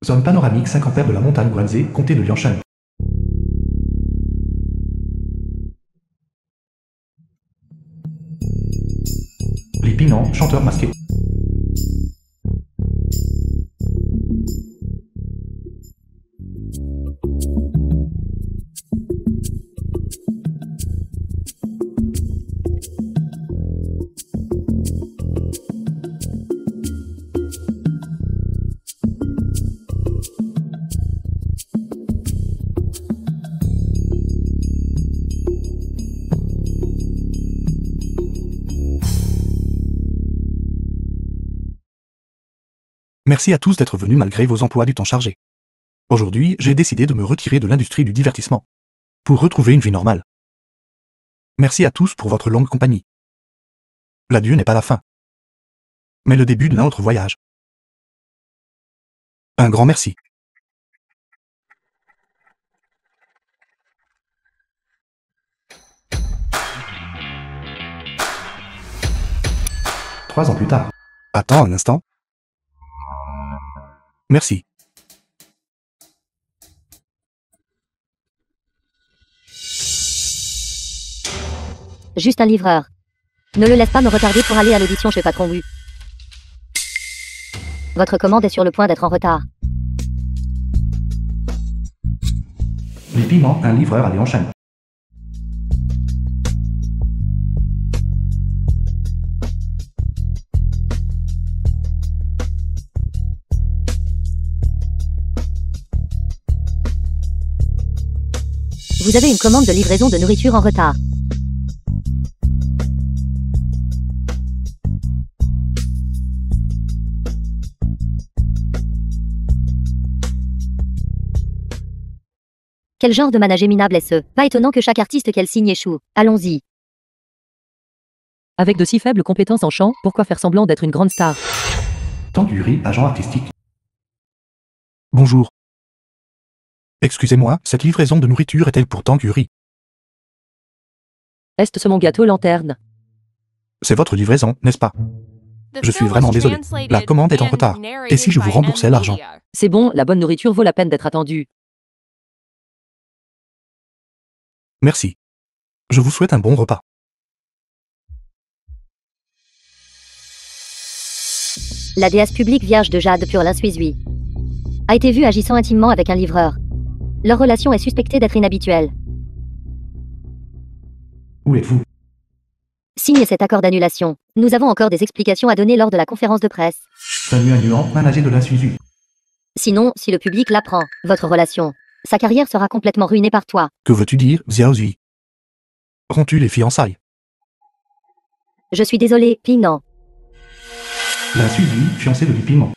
Zone panoramique 5 ampères de la montagne Guanzé, comté de Liangshan. Li Pingnan, chanteur masqué. Merci à tous d'être venus malgré vos emplois du temps chargés. Aujourd'hui, j'ai décidé de me retirer de l'industrie du divertissement pour retrouver une vie normale. Merci à tous pour votre longue compagnie. L'adieu n'est pas la fin, mais le début de notre voyage. Un grand merci. Trois ans plus tard. Attends un instant. Merci. Juste un livreur. Ne le laisse pas me retarder pour aller à l'audition chez Patron Wu. Votre commande est sur le point d'être en retard. Li Pingnan, un livreur à Liangshan. Vous avez une commande de livraison de nourriture en retard. Quel genre de management minable est-ce? Pas étonnant que chaque artiste qu'elle signe échoue. Allons-y. Avec de si faibles compétences en chant, pourquoi faire semblant d'être une grande star? Tanguy, agent artistique. Bonjour. Excusez-moi, cette livraison de nourriture est-elle pour Tanguy? Est-ce mon gâteau lanterne? C'est votre livraison, n'est-ce pas? Je suis vraiment désolé. La commande est en retard. Et si je vous remboursais l'argent? C'est bon, la bonne nourriture vaut la peine d'être attendue. Merci. Je vous souhaite un bon repas. La déesse publique vierge de Jade Purlin Suizui a été vue agissant intimement avec un livreur. Leur relation est suspectée d'être inhabituelle. Où êtes-vous? Signe cet accord d'annulation. Nous avons encore des explications à donner lors de la conférence de presse. Salut un nuant, manager de l'insuivi. Sinon, si le public l'apprend, votre relation, sa carrière sera complètement ruinée par toi. Que veux-tu dire, Xiaozui? Romps-tu les fiançailles? Je suis désolé, Pingnan. L'insuivi, fiancé de Li Pingnan.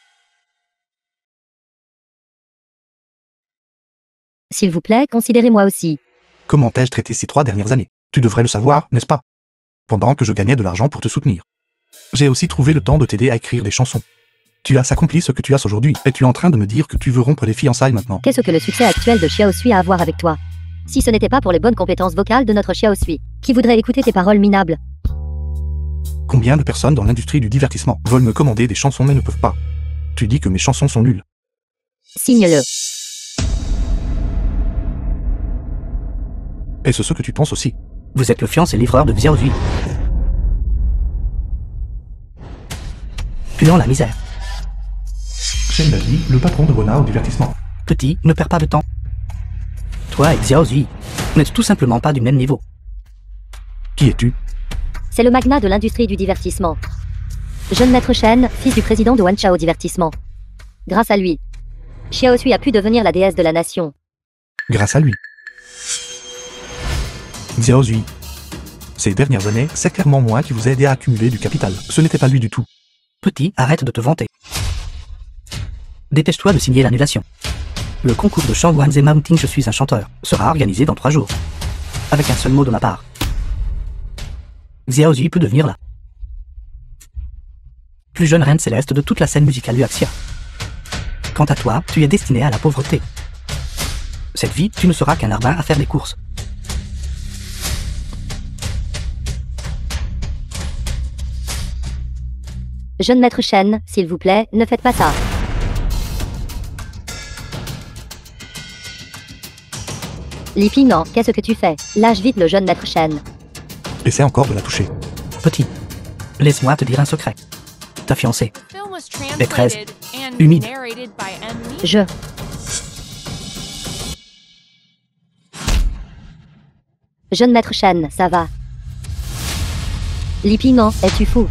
S'il vous plaît, considérez-moi aussi. Comment t'ai-je traité ces 3 dernières années? Tu devrais le savoir, n'est-ce pas? Pendant que je gagnais de l'argent pour te soutenir. J'ai aussi trouvé le temps de t'aider à écrire des chansons. Tu as accompli ce que tu as aujourd'hui, et tu es en train de me dire que tu veux rompre les fiançailles maintenant. Qu'est-ce que le succès actuel de Xiaosui a à voir avec toi? Si ce n'était pas pour les bonnes compétences vocales de notre Xiaosui, qui voudrait écouter tes paroles minables? Combien de personnes dans l'industrie du divertissement veulent me commander des chansons mais ne peuvent pas? Tu dis que mes chansons sont nulles. Signe-le. Est-ce ce que tu penses aussi? Vous êtes le fiancé livreur de Xiaozui. Puant la misère. Shen Daji, le patron de Wona au divertissement. Petit, ne perds pas de temps. Toi et Xiaozui n'êtes tout simplement pas du même niveau. Qui es-tu? C'est le magnat de l'industrie du divertissement. Jeune maître Shen, fils du président de Wanchao Divertissement. Grâce à lui, Xiaosui a pu devenir la déesse de la nation. Grâce à lui. Xiaozui. Ces dernières années, c'est clairement moi qui vous ai aidé à accumuler du capital. Ce n'était pas lui du tout. Petit, arrête de te vanter. Dépêche-toi de signer l'annulation. Le concours de chant Guanzé Mounting Je suis un chanteur sera organisé dans 3 jours. Avec un seul mot de ma part. Xiaozui peut devenir la plus jeune reine céleste de toute la scène musicale Huaxia. Quant à toi, tu es destiné à la pauvreté. Cette vie, tu ne seras qu'un arbin à faire des courses. Jeune maître Shen, s'il vous plaît, ne faites pas ça. Li Pingnan, qu'est-ce que tu fais? Lâche vite le jeune maître Shen. Essaie encore de la toucher. Petit, laisse-moi te dire un secret. Ta fiancée, est 13, humide. Je. Jeune maître Shen, ça va. Li Pingnan, es-tu fou?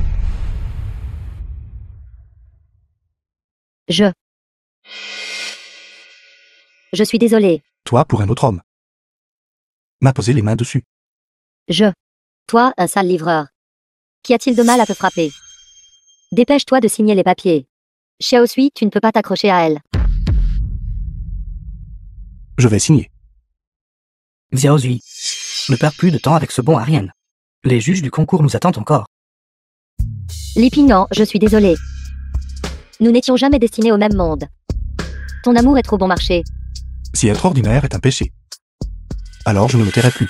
Je suis désolé. Toi pour un autre homme. M'a posé les mains dessus. Toi, un sale livreur. Qu'y a-t-il de mal à te frapper? Dépêche-toi de signer les papiers. Xiao Sui, tu ne peux pas t'accrocher à elle. Je vais signer. Xiao Zui, ne perds plus de temps avec ce bon Arian. Les juges du concours nous attendent encore. Li Pingnan, je suis désolé. Nous n'étions jamais destinés au même monde. Ton amour est trop bon marché. Si être ordinaire est un péché, alors je ne me tairai plus.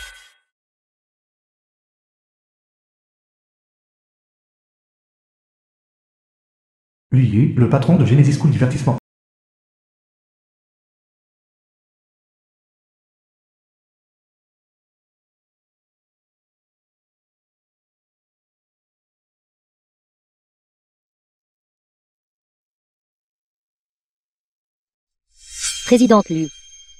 Lui, le patron de Genesis School Divertissement. Présidente Lu.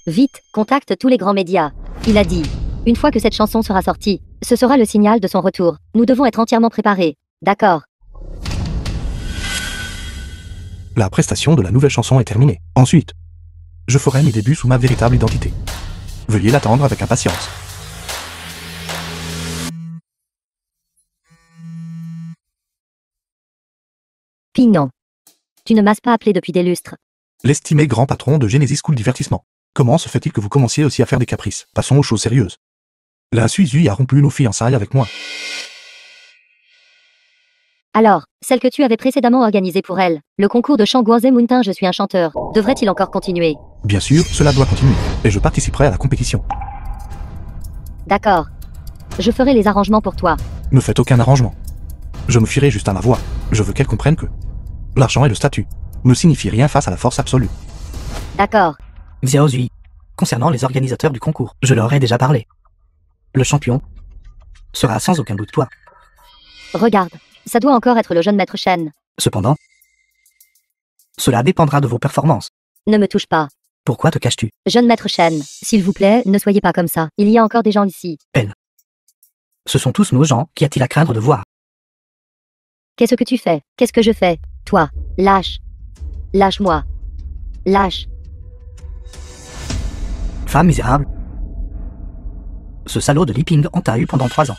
Vite, contacte tous les grands médias. Il a dit. Une fois que cette chanson sera sortie, ce sera le signal de son retour. Nous devons être entièrement préparés. D'accord. La prestation de la nouvelle chanson est terminée. Ensuite, je ferai mes débuts sous ma véritable identité. Veuillez l'attendre avec impatience. Pingnan. Tu ne m'as pas appelé depuis des lustres. L'estimé grand patron de Genesis School Divertissement. Comment se fait-il que vous commenciez aussi à faire des caprices? Passons aux choses sérieuses. La Suizui a rompu nos fiançailles avec moi. Alors, celle que tu avais précédemment organisée pour elle, le concours de chant Guanze Mountain Je suis un chanteur, devrait-il encore continuer? Bien sûr, cela doit continuer, et je participerai à la compétition. D'accord. Je ferai les arrangements pour toi. Ne faites aucun arrangement. Je me fierai juste à ma voix. Je veux qu'elle comprenne que l'argent et le statut ne signifient rien face à la force absolue. D'accord. Xiao Zui, concernant les organisateurs du concours, je leur ai déjà parlé. Le champion sera sans aucun doute toi. Regarde, ça doit encore être le jeune maître Shen. Cependant, cela dépendra de vos performances. Ne me touche pas. Pourquoi te caches-tu? Jeune maître Shen, s'il vous plaît, ne soyez pas comme ça. Il y a encore des gens ici. Ce sont tous nos gens, qu'y a-t-il à craindre de voir? Qu'est-ce que tu fais? Qu'est-ce que je fais? Toi, lâche. Lâche-moi. Lâche. Femme misérable. Ce salaud de Li Ping on t'a eu pendant 3 ans.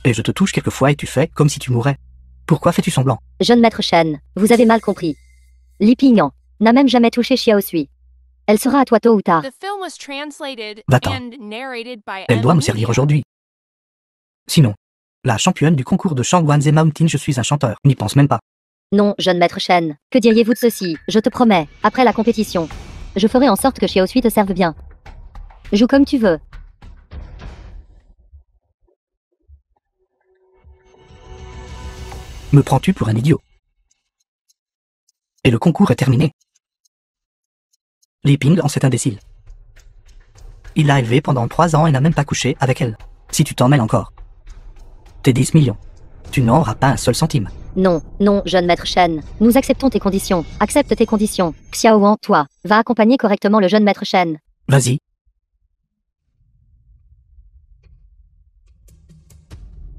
Et je te touche quelquefois et tu fais comme si tu mourais. Pourquoi fais-tu semblant? Jeune maître Shen, vous avez mal compris. Li Pingnan n'a même jamais touché Xiao Sui. Elle sera à toi tôt ou tard. Va-t'en. Elle doit me servir aujourd'hui. Sinon, la championne du concours de chant Guanze Mountain Je suis un chanteur, n'y pense même pas. Non, jeune maître Shen, que diriez-vous de ceci? Je te promets, après la compétition, je ferai en sorte que Xiao Sui te serve bien. Joue comme tu veux. Me prends-tu pour un idiot? Et le concours est terminé. Li Ping en cet imbécile. Il l'a élevée pendant 3 ans et n'a même pas couché avec elle. Si tu t'en mêles encore. Tes 10 millions. Tu n'en auras pas un seul centime. Non, non, jeune maître Shen, nous acceptons tes conditions. Accepte tes conditions. Xiao Wan, toi, va accompagner correctement le jeune maître Shen. Vas-y.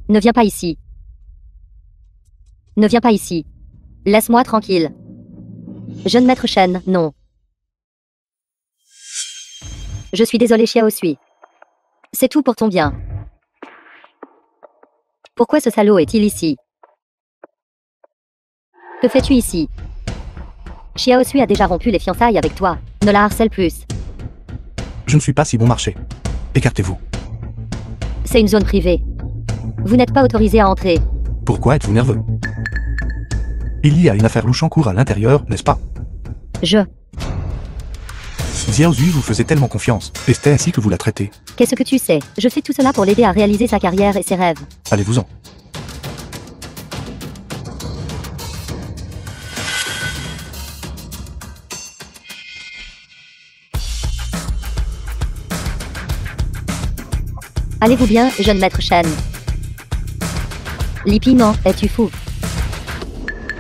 Ne viens pas ici. Ne viens pas ici. Laisse-moi tranquille. Jeune maître Shen, non. Je suis désolé Xiao Sui. C'est tout pour ton bien. Pourquoi ce salaud est-il ici? Que fais-tu ici? Xiao Sui a déjà rompu les fiançailles avec toi. Ne la harcèle plus. Je ne suis pas si bon marché. Écartez-vous. C'est une zone privée. Vous n'êtes pas autorisé à entrer. Pourquoi êtes-vous nerveux? Il y a une affaire louche en cours à l'intérieur, n'est-ce pas? Xiao Zui vous faisait tellement confiance, et c'était ainsi que vous la traitez. Qu'est-ce que tu sais? Je fais tout cela pour l'aider à réaliser sa carrière et ses rêves. Allez-vous-en. Allez-vous bien, jeune maître Shen? Li Ping, es-tu fou?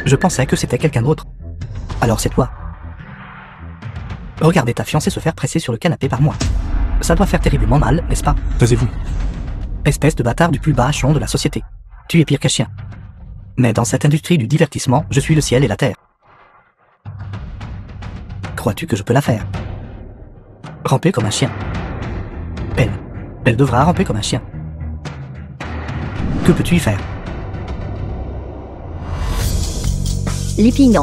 Je pensais que c'était quelqu'un d'autre. Alors c'est toi. Regardez ta fiancée se faire presser sur le canapé par moi. Ça doit faire terriblement mal, n'est-ce pas? Taisez-vous. Espèce de bâtard du plus bas échelon de la société. Tu es pire qu'un chien. Mais dans cette industrie du divertissement, je suis le ciel et la terre. Crois-tu que je peux la faire? Ramper comme un chien. Elle devra ramper comme un chien. Que peux-tu y faire? Li Ping.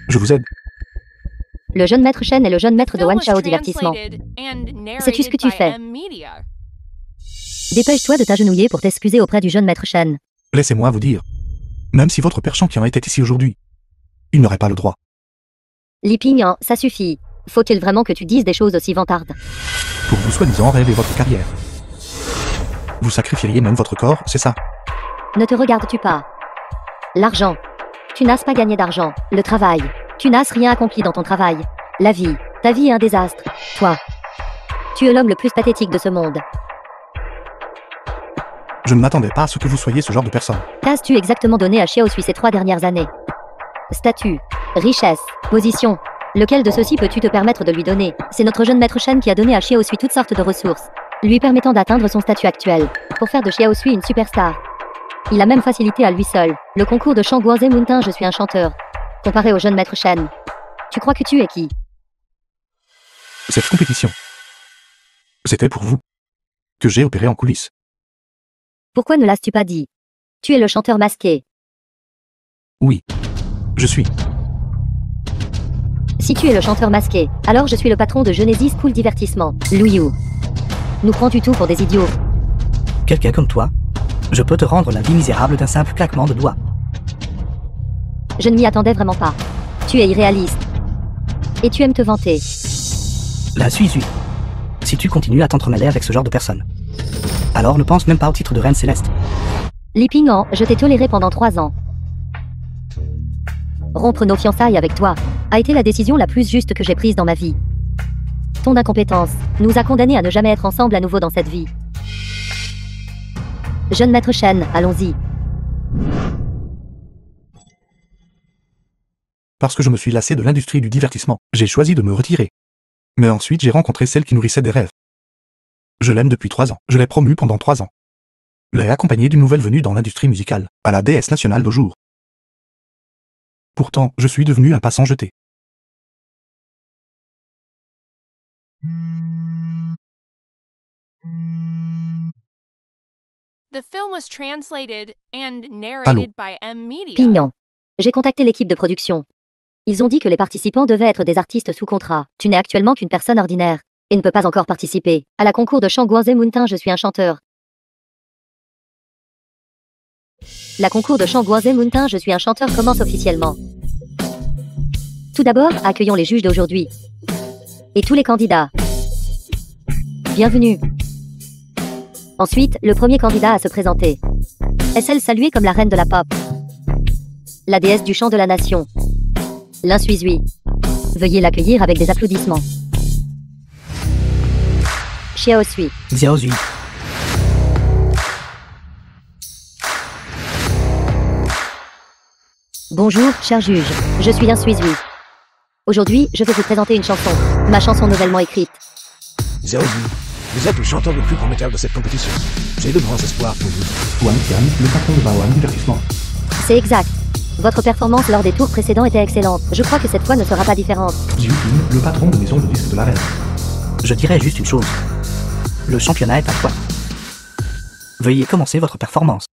Je vous aide. Le jeune maître Shen est le jeune maître de Wan Chao Divertissement. Sais-tu ce que tu fais? Dépêche-toi de t'agenouiller pour t'excuser auprès du jeune maître Shen. Laissez-moi vous dire. Même si votre père Champion était ici aujourd'hui, il n'aurait pas le droit. Li Ping, ça suffit. Faut-il vraiment que tu dises des choses aussi vantardes? Pour vous soi-disant rêver votre carrière. Vous sacrifieriez même votre corps, c'est ça? Ne te regardes-tu pas? L'argent. Tu n'as pas gagné d'argent. Le travail. Tu n'as rien accompli dans ton travail. La vie. Ta vie est un désastre. Toi. Tu es l'homme le plus pathétique de ce monde. Je ne m'attendais pas à ce que vous soyez ce genre de personne. Qu'as-tu exactement donné à Xiaoshui ces 3 dernières années? Statut, richesse, position. Lequel de ceux-ci peux-tu te permettre de lui donner? C'est notre jeune maître Shen qui a donné à Xiaoshui toutes sortes de ressources, lui permettant d'atteindre son statut actuel, pour faire de Xiaoshui une superstar. Il a même facilité à lui seul le concours de chant Guanze Mountain Je suis un chanteur. Comparé au jeune maître Shen, tu crois que tu es qui? Cette compétition, c'était pour vous, que j'ai opéré en coulisses. Pourquoi ne l'as-tu pas dit? Tu es le chanteur masqué. Oui, je suis. Si tu es le chanteur masqué, alors je suis le patron de Genesis School Divertissement, Lu Yu. Nous prends-tu tout pour des idiots? Quelqu'un comme toi, je peux te rendre la vie misérable d'un simple claquement de doigts. Je ne m'y attendais vraiment pas. Tu es irréaliste. Et tu aimes te vanter. La suis-tu? Si tu continues à t'entremêler avec ce genre de personnes, alors ne pense même pas au titre de reine céleste. Li Ping, je t'ai toléré pendant 3 ans. Rompre nos fiançailles avec toi a été la décision la plus juste que j'ai prise dans ma vie. Ton incompétence nous a condamnés à ne jamais être ensemble à nouveau dans cette vie. Jeune maître Shen, allons-y. Parce que je me suis lassé de l'industrie du divertissement, j'ai choisi de me retirer. Mais ensuite j'ai rencontré celle qui nourrissait des rêves. Je l'aime depuis 3 ans, je l'ai promue pendant 3 ans. L'ai accompagnée d'une nouvelle venue dans l'industrie musicale, à la déesse nationale d'Aujour. Pourtant, je suis devenu un passant jeté. The film was translated and Allô. narrated by M Media. Ping. J'ai contacté l'équipe de production. Ils ont dit que les participants devaient être des artistes sous contrat. Tu n'es actuellement qu'une personne ordinaire, et ne peux pas encore participer à la concours de chant Guanze Mountain Je suis un chanteur. La concours de chant Guanze Mountain Je suis un chanteur commence officiellement. Tout d'abord, accueillons les juges d'aujourd'hui. Et tous les candidats. Bienvenue. Ensuite, le premier candidat à se présenter. Est celle saluée comme la reine de la pop. La déesse du chant de la nation. L'Insuizui. Veuillez l'accueillir avec des applaudissements. Xiaoshui. Xiaozui. Bonjour, cher juge. Je suis Insuizui. Aujourd'hui, je vais vous présenter une chanson. Ma chanson nouvellement écrite. Xiaozi, vous êtes le chanteur le plus prometteur de cette compétition. J'ai de grands espoirs pour vous. Wang Tian, le patron de Baoan Divertissement. C'est exact. Votre performance lors des tours précédents était excellente. Je crois que cette fois ne sera pas différente. Xiu Ping, le patron de maison de disque de la reine. Je dirais juste une chose. Le championnat est à toi. Veuillez commencer votre performance.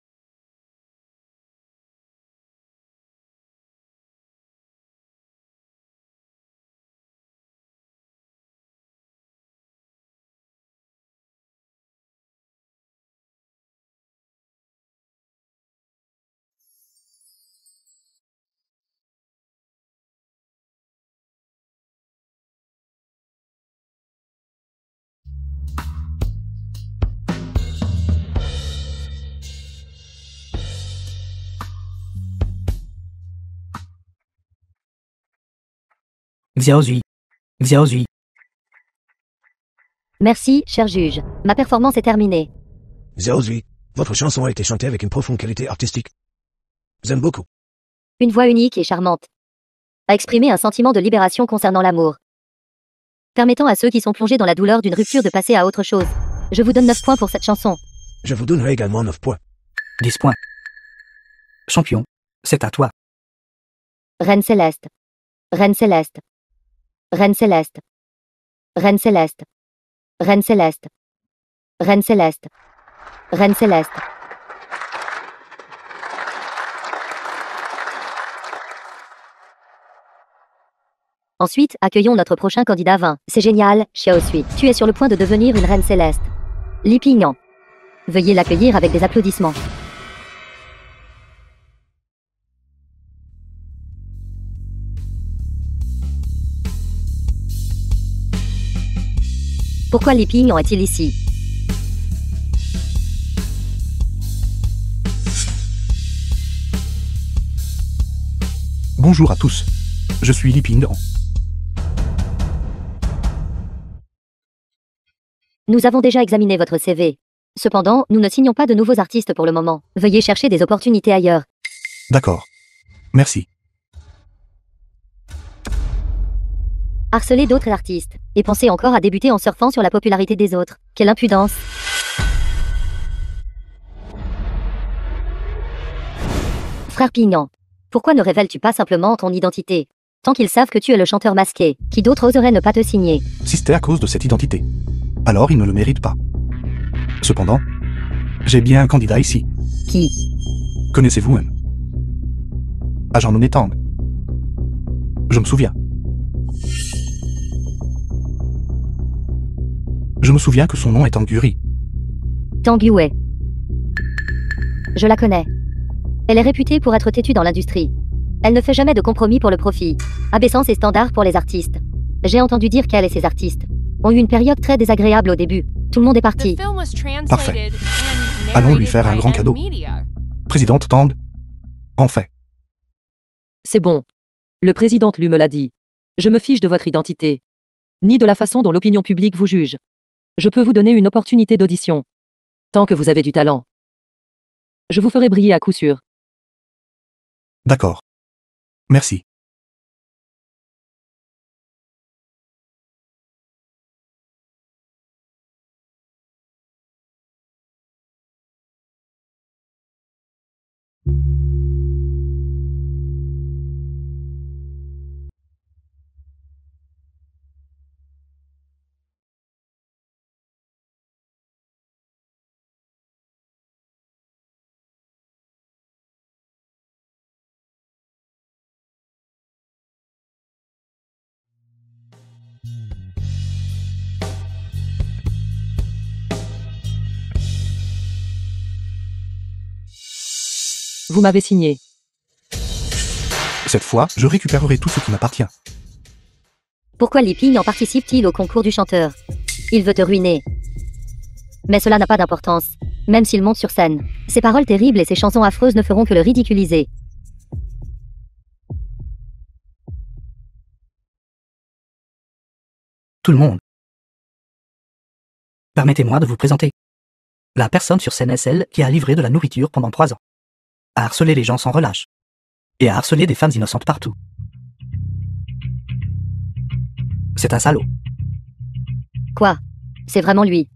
Xiaozui. Xiaozui, Merci, cher juge. Ma performance est terminée. Xiaozui, votre chanson a été chantée avec une profonde qualité artistique. J'aime beaucoup. Une voix unique et charmante. A exprimé un sentiment de libération concernant l'amour. Permettant à ceux qui sont plongés dans la douleur d'une rupture de passer à autre chose. Je vous donne 9 points pour cette chanson. Je vous donnerai également 9 points. 10 points. Champion, c'est à toi. Reine Céleste. Reine Céleste. Reine Céleste. Reine Céleste. Reine Céleste. Reine Céleste. Reine Céleste. Ensuite, accueillons notre prochain candidat 20. C'est génial, Xiaosui. Tu es sur le point de devenir une reine céleste. Li Pingyan. Veuillez l'accueillir avec des applaudissements. Pourquoi Li Pingyan est-il ici? Bonjour à tous. Je suis Li Pingyan. Nous avons déjà examiné votre CV. Cependant, nous ne signons pas de nouveaux artistes pour le moment. Veuillez chercher des opportunités ailleurs. D'accord. Merci. Harceler d'autres artistes. Et pensez encore à débuter en surfant sur la popularité des autres. Quelle impudence. Frère Pingyan. Pourquoi ne révèles-tu pas simplement ton identité? Tant qu'ils savent que tu es le chanteur masqué, qui d'autre oserait ne pas te signer? Si c'était à cause de cette identité, alors ils ne le méritent pas. Cependant, j'ai bien un candidat ici. Qui? Connaissez-vous même? Agent nommé Tang. Je me souviens. Je me souviens que son nom est Tang Yuri. Tang Yue. Je la connais. Elle est réputée pour être têtue dans l'industrie. Elle ne fait jamais de compromis pour le profit, abaissant ses standards pour les artistes. J'ai entendu dire qu'elle et ses artistes ont eu une période très désagréable au début. Tout le monde est The parti. film was translated Parfait. and Allons lui narrated faire un by grand cadeau. M-Media. Présidente Tang. En fait. C'est bon. Le président lui me l'a dit. Je me fiche de votre identité. Ni de la façon dont l'opinion publique vous juge. Je peux vous donner une opportunité d'audition. Tant que vous avez du talent. Je vous ferai briller à coup sûr. D'accord. Merci. Vous m'avez signé. Cette fois, je récupérerai tout ce qui m'appartient. Pourquoi Li Pingyan participe-t-il au concours du chanteur? Il veut te ruiner. Mais cela n'a pas d'importance, même s'il monte sur scène. Ses paroles terribles et ses chansons affreuses ne feront que le ridiculiser. Tout le monde. Permettez-moi de vous présenter. La personne sur scène est celle qui a livré de la nourriture pendant 3 ans. A harcelé les gens sans relâche. Et a harcelé des femmes innocentes partout. C'est un salaud. Quoi? C'est vraiment lui.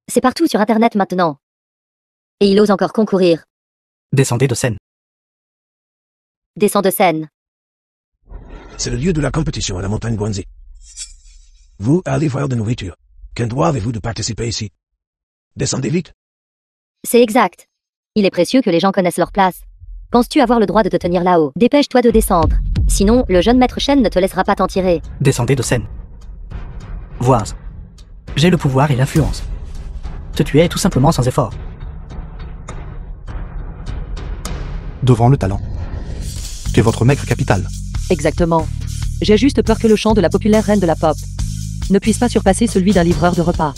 C'est partout sur Internet maintenant. Et il ose encore concourir. Descendez de scène. Descend de scène. C'est le lieu de la compétition à la montagne Guanzi. Vous allez voir de nourriture. Quel droit avez-vous de participer ici? Descendez vite. C'est exact. Il est précieux que les gens connaissent leur place. Penses-tu avoir le droit de te tenir là-haut? Dépêche-toi de descendre. Sinon, le jeune maître Shen ne te laissera pas t'en tirer. Descendez de scène. Voise. J'ai le pouvoir et l'influence. Te tuer est tout simplement sans effort. Devant le talent. Qu'est votre maigre capital? Exactement. J'ai juste peur que le chant de la populaire reine de la pop ne puisse pas surpasser celui d'un livreur de repas.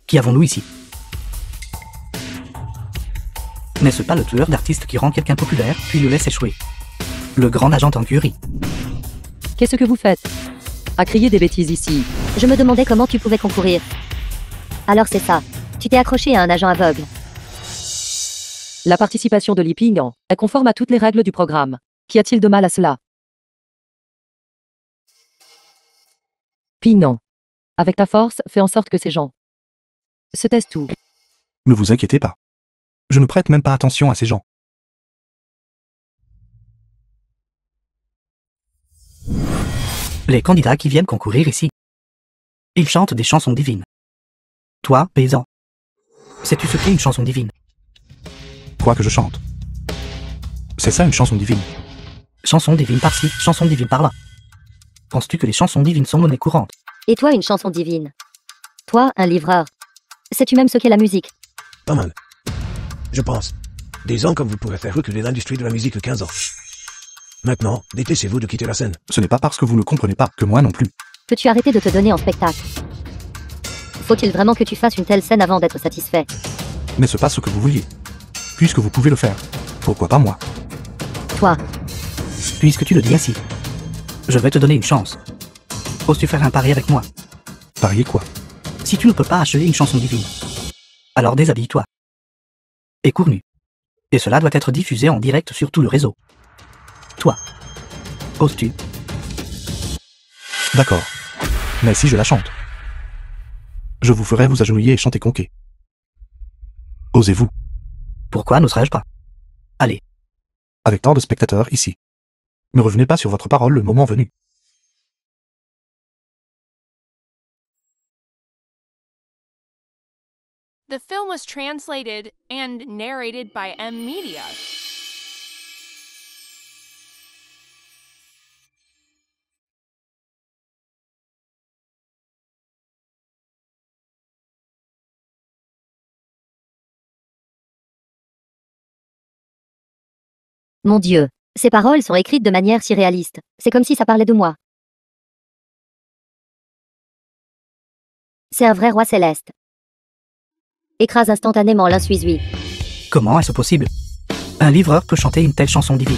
Qui avons-nous ici? N'est-ce pas le tueur d'artistes qui rend quelqu'un populaire, puis le laisse échouer? Le grand agent Tang Yuri. Qu'est-ce que vous faites? à crier des bêtises ici. Je me demandais comment tu pouvais concourir. Alors c'est ça. Tu t'es accroché à un agent aveugle. La participation de Li Ping est conforme à toutes les règles du programme. Qu'y a-t-il de mal à cela? Ping, avec ta force, fais en sorte que ces gens se taisent tout. Ne vous inquiétez pas. Je ne prête même pas attention à ces gens. Les candidats qui viennent concourir ici. Ils chantent des chansons divines. Toi, paysan, sais-tu ce qu'est une chanson divine? Quoi que je chante. C'est ça une chanson divine. Chanson divine par-ci, chanson divine par-là. Penses-tu que les chansons divines sont monnaie courante? Et toi, une chanson divine. Toi, un livreur. Sais-tu même ce qu'est la musique? Pas mal. Je pense. Des ans comme vous pourrez faire reculer l'industrie de la musique de 15 ans. Maintenant, détestez-vous de quitter la scène. Ce n'est pas parce que vous ne comprenez pas que moi non plus. Peux-tu arrêter de te donner en spectacle? Faut-il vraiment que tu fasses une telle scène avant d'être satisfait? N'est-ce pas ce que vous vouliez? Puisque vous pouvez le faire, pourquoi pas moi? Toi, Puisque tu le dis ainsi, je vais te donner une chance. Oses-tu faire un pari avec moi? Parier quoi? Si tu ne peux pas achever une chanson divine, alors déshabille-toi. Et cours nu. Et cela doit être diffusé en direct sur tout le réseau. Toi, oses-tu? D'accord. Mais si je la chante, je vous ferai vous agenouiller et chanter conquet. Osez-vous, Pourquoi n'oserais-je pas? Allez, avec tant de spectateurs ici. Ne revenez pas sur votre parole le moment venu. The film was translated and narrated by M Media. mon Dieu. Ces paroles sont écrites de manière si réaliste. C'est comme si ça parlait de moi. C'est un vrai roi céleste. Écrase instantanément l'insuisui. comment est-ce possible? Un livreur peut chanter une telle chanson divine.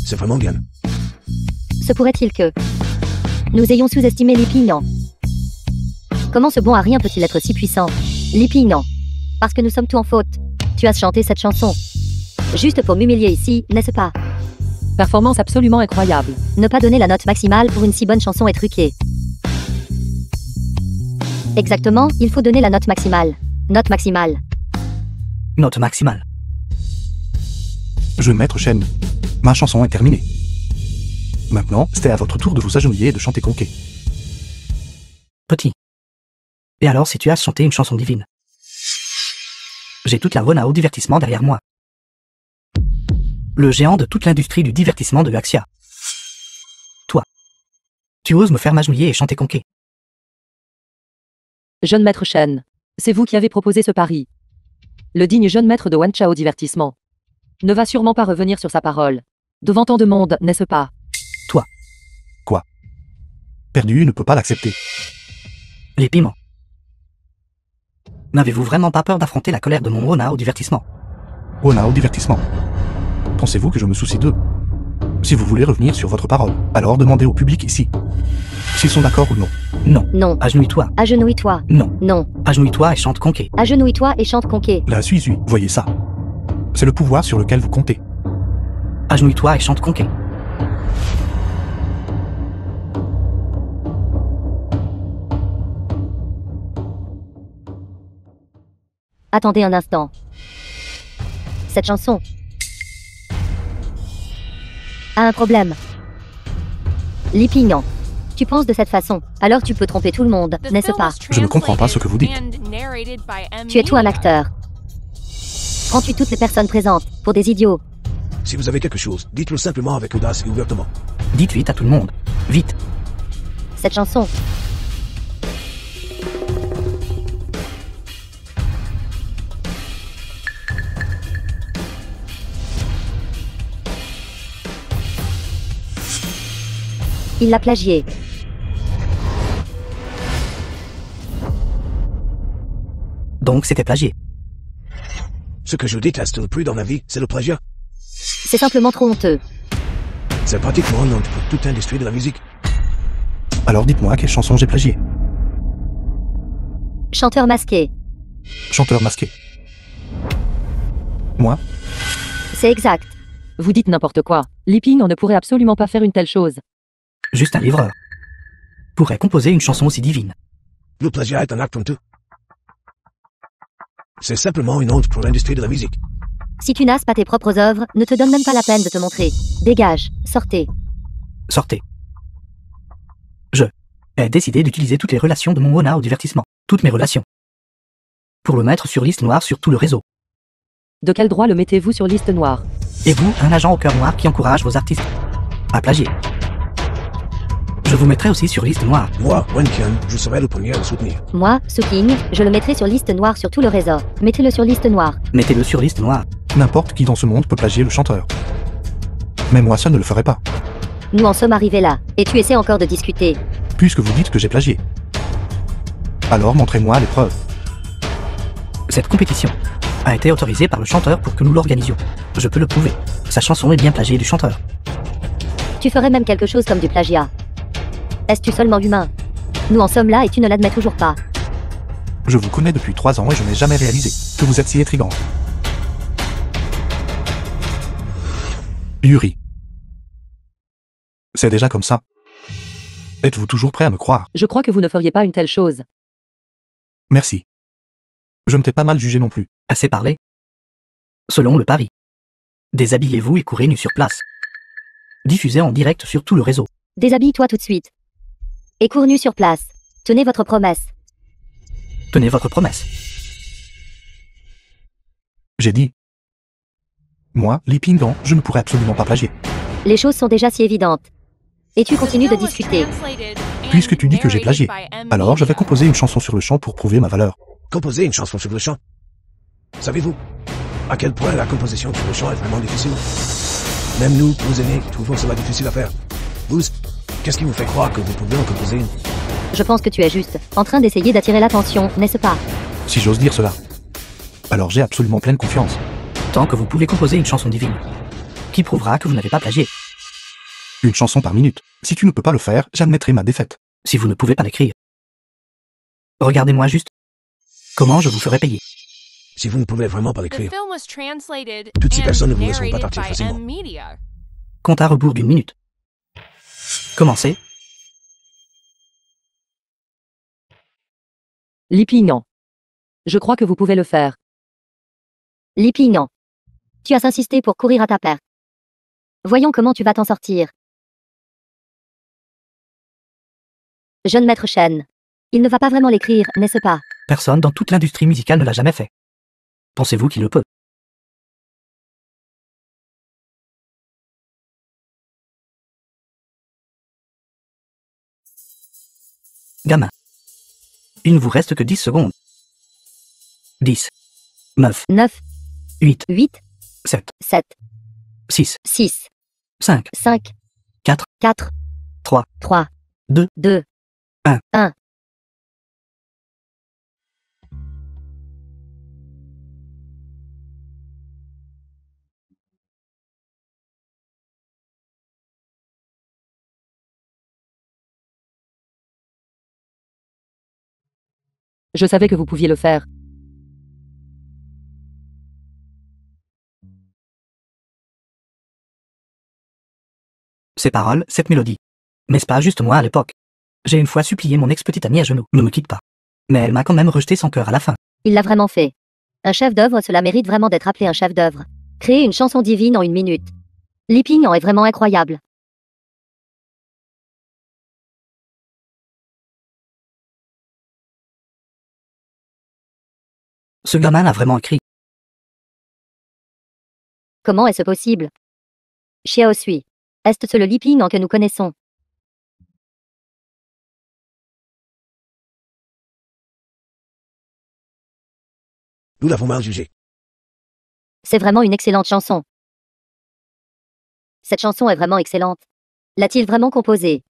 C'est vraiment bien. Se pourrait-il que nous ayons sous-estimé Lipignan? Comment ce bon à rien peut-il être si puissant? Lipignan. Parce que nous sommes tous en faute. Tu as chanté cette chanson. Juste pour m'humilier ici, n'est-ce pas? Performance absolument incroyable. Ne pas donner la note maximale pour une si bonne chanson est truqué. Exactement, il faut donner la note maximale. Note maximale. Note maximale. Jeune maître Shen, ma chanson est terminée. Maintenant, c'est à votre tour de vous agenouiller et de chanter conquet. Petit. Et alors si tu as chanté une chanson divine? J'ai toute la Wona au divertissement derrière moi. Le géant de toute l'industrie du divertissement de Axia. Toi. Tu oses me faire m'agenouiller et chanter conquet? Jeune maître Shen, c'est vous qui avez proposé ce pari. Le digne jeune maître de Wanchao Divertissement ne va sûrement pas revenir sur sa parole. Devant tant de monde, n'est-ce pas? Perdu ne peut pas l'accepter. Les piments. N'avez-vous vraiment pas peur d'affronter la colère de mon Wona au divertissement? Wona au divertissement. Pensez-vous que je me soucie d'eux? Si vous voulez revenir sur votre parole, alors demandez au public ici s'ils sont d'accord ou non. Non. Non. Agenouille-toi. Agenouille-toi. Non. Non. Agenouille-toi et chante conquet. Agenouille-toi et chante conquet. La suis-je, voyez ça. C'est le pouvoir sur lequel vous comptez. Agenouille-toi et chante conquet. Attendez un instant. Cette chanson a un problème. Lipignan. Tu penses de cette façon, alors tu peux tromper tout le monde, The n'est-ce film pas? was Je ne comprends pas ce que vous dites. translated and narrated by M Tu es tout un Media. acteur. Prends-tu toutes les personnes présentes pour des idiots? Si vous avez quelque chose, dites-le simplement avec audace et ouvertement. Dites vite à tout le monde. Vite. Cette chanson il l'a plagié. Donc c'était plagié. Ce que je déteste le plus dans la vie, c'est le plagiat. C'est simplement trop honteux. C'est pratiquement un nom pour toute l'industrie de la musique. Alors dites-moi quelle chanson j'ai plagié. Chanteur masqué. Chanteur masqué. Moi? C'est exact. Vous dites n'importe quoi. Li Ping ne pourrait absolument pas faire une telle chose. Juste un livreur pourrait composer une chanson aussi divine. Le plagiat est un acte honteux. C'est simplement une honte pour l'industrie de la musique. Si tu n'as pas tes propres œuvres, ne te donne même pas la peine de te montrer. Dégage, sortez. Sortez. Je ai décidé d'utiliser toutes les relations de mon Mona au divertissement. Toutes mes relations. Pour le mettre sur liste noire sur tout le réseau. De quel droit le mettez-vous sur liste noire? Et vous, un agent au cœur noir qui encourage vos artistes à plagier. Je vous mettrai aussi sur liste noire. Moi, Wenkian, je serai le premier à le soutenir. Moi, Suking, je le mettrai sur liste noire sur tout le réseau. Mettez-le sur liste noire. Mettez-le sur liste noire. N'importe qui dans ce monde peut plagier le chanteur. Mais moi, ça ne le ferait pas, Nous en sommes arrivés là. Et tu essaies encore de discuter. puisque vous dites que j'ai plagié. Alors montrez-moi les preuves. Cette compétition a été autorisée par le chanteur pour que nous l'organisions. Je peux le prouver. Sa chanson est bien plagiée du chanteur. Tu ferais même quelque chose comme du plagiat. Est-ce-tu seulement humain? Nous en sommes là et tu ne l'admets toujours pas. Je vous connais depuis 3 ans et je n'ai jamais réalisé que vous êtes si intrigant. Yuri. C'est déjà comme ça. Êtes-vous toujours prêt à me croire? Je crois que vous ne feriez pas une telle chose. Merci. Je ne t'ai pas mal jugé non plus. Assez parlé. Selon le pari. Déshabillez-vous et courez nu sur place. Diffusé en direct sur tout le réseau. Déshabille-toi tout de suite. Et cours nu sur place. Tenez votre promesse. Tenez votre promesse. J'ai dit. Moi, Li Pinggan, je ne pourrais absolument pas plagier. Les choses sont déjà si évidentes. Et tu continues de The film was discuter. translated and Puisque tu dis que j'ai plagié, narrated by M. alors je vais Media. composer une chanson sur le champ pour prouver ma valeur. Composer une chanson sur le chant. Savez-vous à quel point la composition sur le chant est vraiment difficile? Même nous, nos aînés, trouvons cela difficile à faire. Vous, qu'est-ce qui vous fait croire que vous pouvez en composer une? Je pense que tu es juste en train d'essayer d'attirer l'attention, n'est-ce pas? Si j'ose dire cela. Alors j'ai absolument pleine confiance. Tant que vous pouvez composer une chanson divine. Qui prouvera que vous n'avez pas plagié. Une chanson par minute. Si tu ne peux pas le faire, j'admettrai ma défaite. Si vous ne pouvez pas l'écrire. Regardez-moi juste. Comment je vous ferai payer. Si vous ne pouvez vraiment pas The l'écrire, film was translated toutes ces and personnes ne vous laisseront pas narrated partir by facilement. M. Media. Compte à rebours d'1 minute. Commencez. Li Ping. Je crois que vous pouvez le faire. Li Pinggan. Tu as insisté pour courir à ta perte. Voyons comment tu vas t'en sortir. Jeune maître Shen. Il ne va pas vraiment l'écrire, n'est-ce pas? Personne dans toute l'industrie musicale ne l'a jamais fait. Pensez-vous qu'il le peut? Gamin. Il ne vous reste que 10 secondes. 10. 9. 9, 8. 8, 7. 7, 6. 6, 5. 5, 4. 4, 3. 3, 2. 2, 1. 1. Je savais que vous pouviez le faire. Ces paroles, cette mélodie. N'est-ce pas juste moi à l'époque? J'ai une fois supplié mon ex-petite amie à genoux. Ne me quitte pas. Mais elle m'a quand même rejeté sans cœur à la fin. Il l'a vraiment fait. Un chef-d'œuvre, cela mérite vraiment d'être appelé un chef-d'œuvre. Créer une chanson divine en 1 minute. Li Pinggan est vraiment incroyable. Ce gamin l'a vraiment écrit. Comment est-ce possible? Xiao Sui. Est-ce le Li Pinggan que nous connaissons? Nous l'avons mal jugé. C'est vraiment une excellente chanson. Cette chanson est vraiment excellente. L'a-t-il vraiment composée?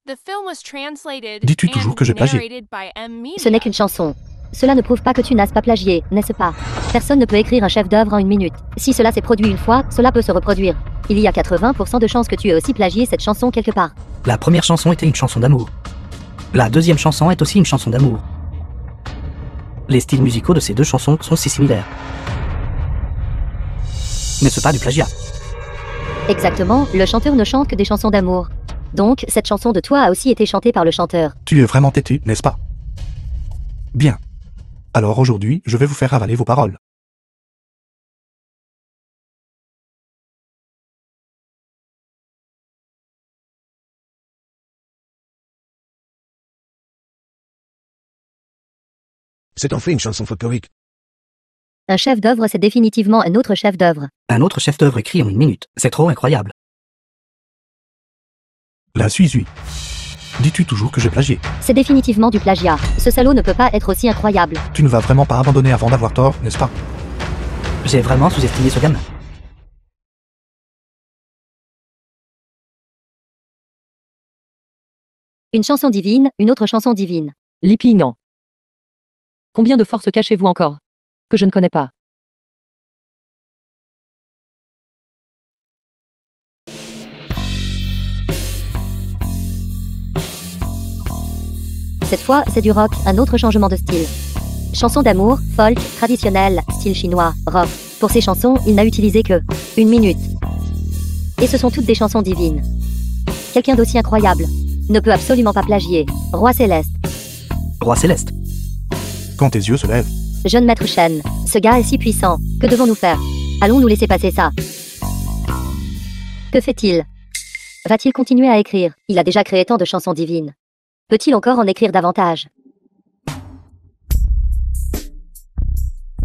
The film was translated Dis-tu toujours que j'ai and plagié? narrated by M. Media. Ce n'est qu'une chanson. Cela ne prouve pas que tu n'as pas plagié, n'est-ce pas? Personne ne peut écrire un chef-d'œuvre en une minute. Si cela s'est produit une fois, cela peut se reproduire. Il y a 80% de chances que tu aies aussi plagié cette chanson quelque part. La première chanson était une chanson d'amour. La deuxième chanson est aussi une chanson d'amour. Les styles musicaux de ces deux chansons sont si similaires. N'est-ce pas du plagiat? Exactement, le chanteur ne chante que des chansons d'amour. Donc, cette chanson de toi a aussi été chantée par le chanteur. Tu es vraiment têtu, n'est-ce pas? Bien. Alors aujourd'hui, je vais vous faire avaler vos paroles. C'est en fait une chanson folklorique. Un chef-d'œuvre, c'est définitivement un autre chef-d'œuvre. Un autre chef-d'œuvre écrit en une minute. C'est trop incroyable. La suis-suis. Dis-tu toujours que j'ai plagié? C'est définitivement du plagiat. Ce salaud ne peut pas être aussi incroyable. Tu ne vas vraiment pas abandonner avant d'avoir tort, n'est-ce pas? J'ai vraiment sous-estimé ce gamin. Une chanson divine, une autre chanson divine. Lipignan. Combien de forces cachez-vous encore? Que je ne connais pas. Cette fois, c'est du rock, un autre changement de style. Chanson d'amour, folk, traditionnelle, style chinois, rock. Pour ces chansons, il n'a utilisé que 1 minute. Et ce sont toutes des chansons divines. Quelqu'un d'aussi incroyable ne peut absolument pas plagier. Roi Céleste. Roi Céleste. Quand tes yeux se lèvent, Jeune maître Shen. Ce gars est si puissant. Que devons-nous faire? Allons-nous laisser passer ça? Que fait-il? Va-t-il continuer à écrire? Il a déjà créé tant de chansons divines. Peut-il encore en écrire davantage?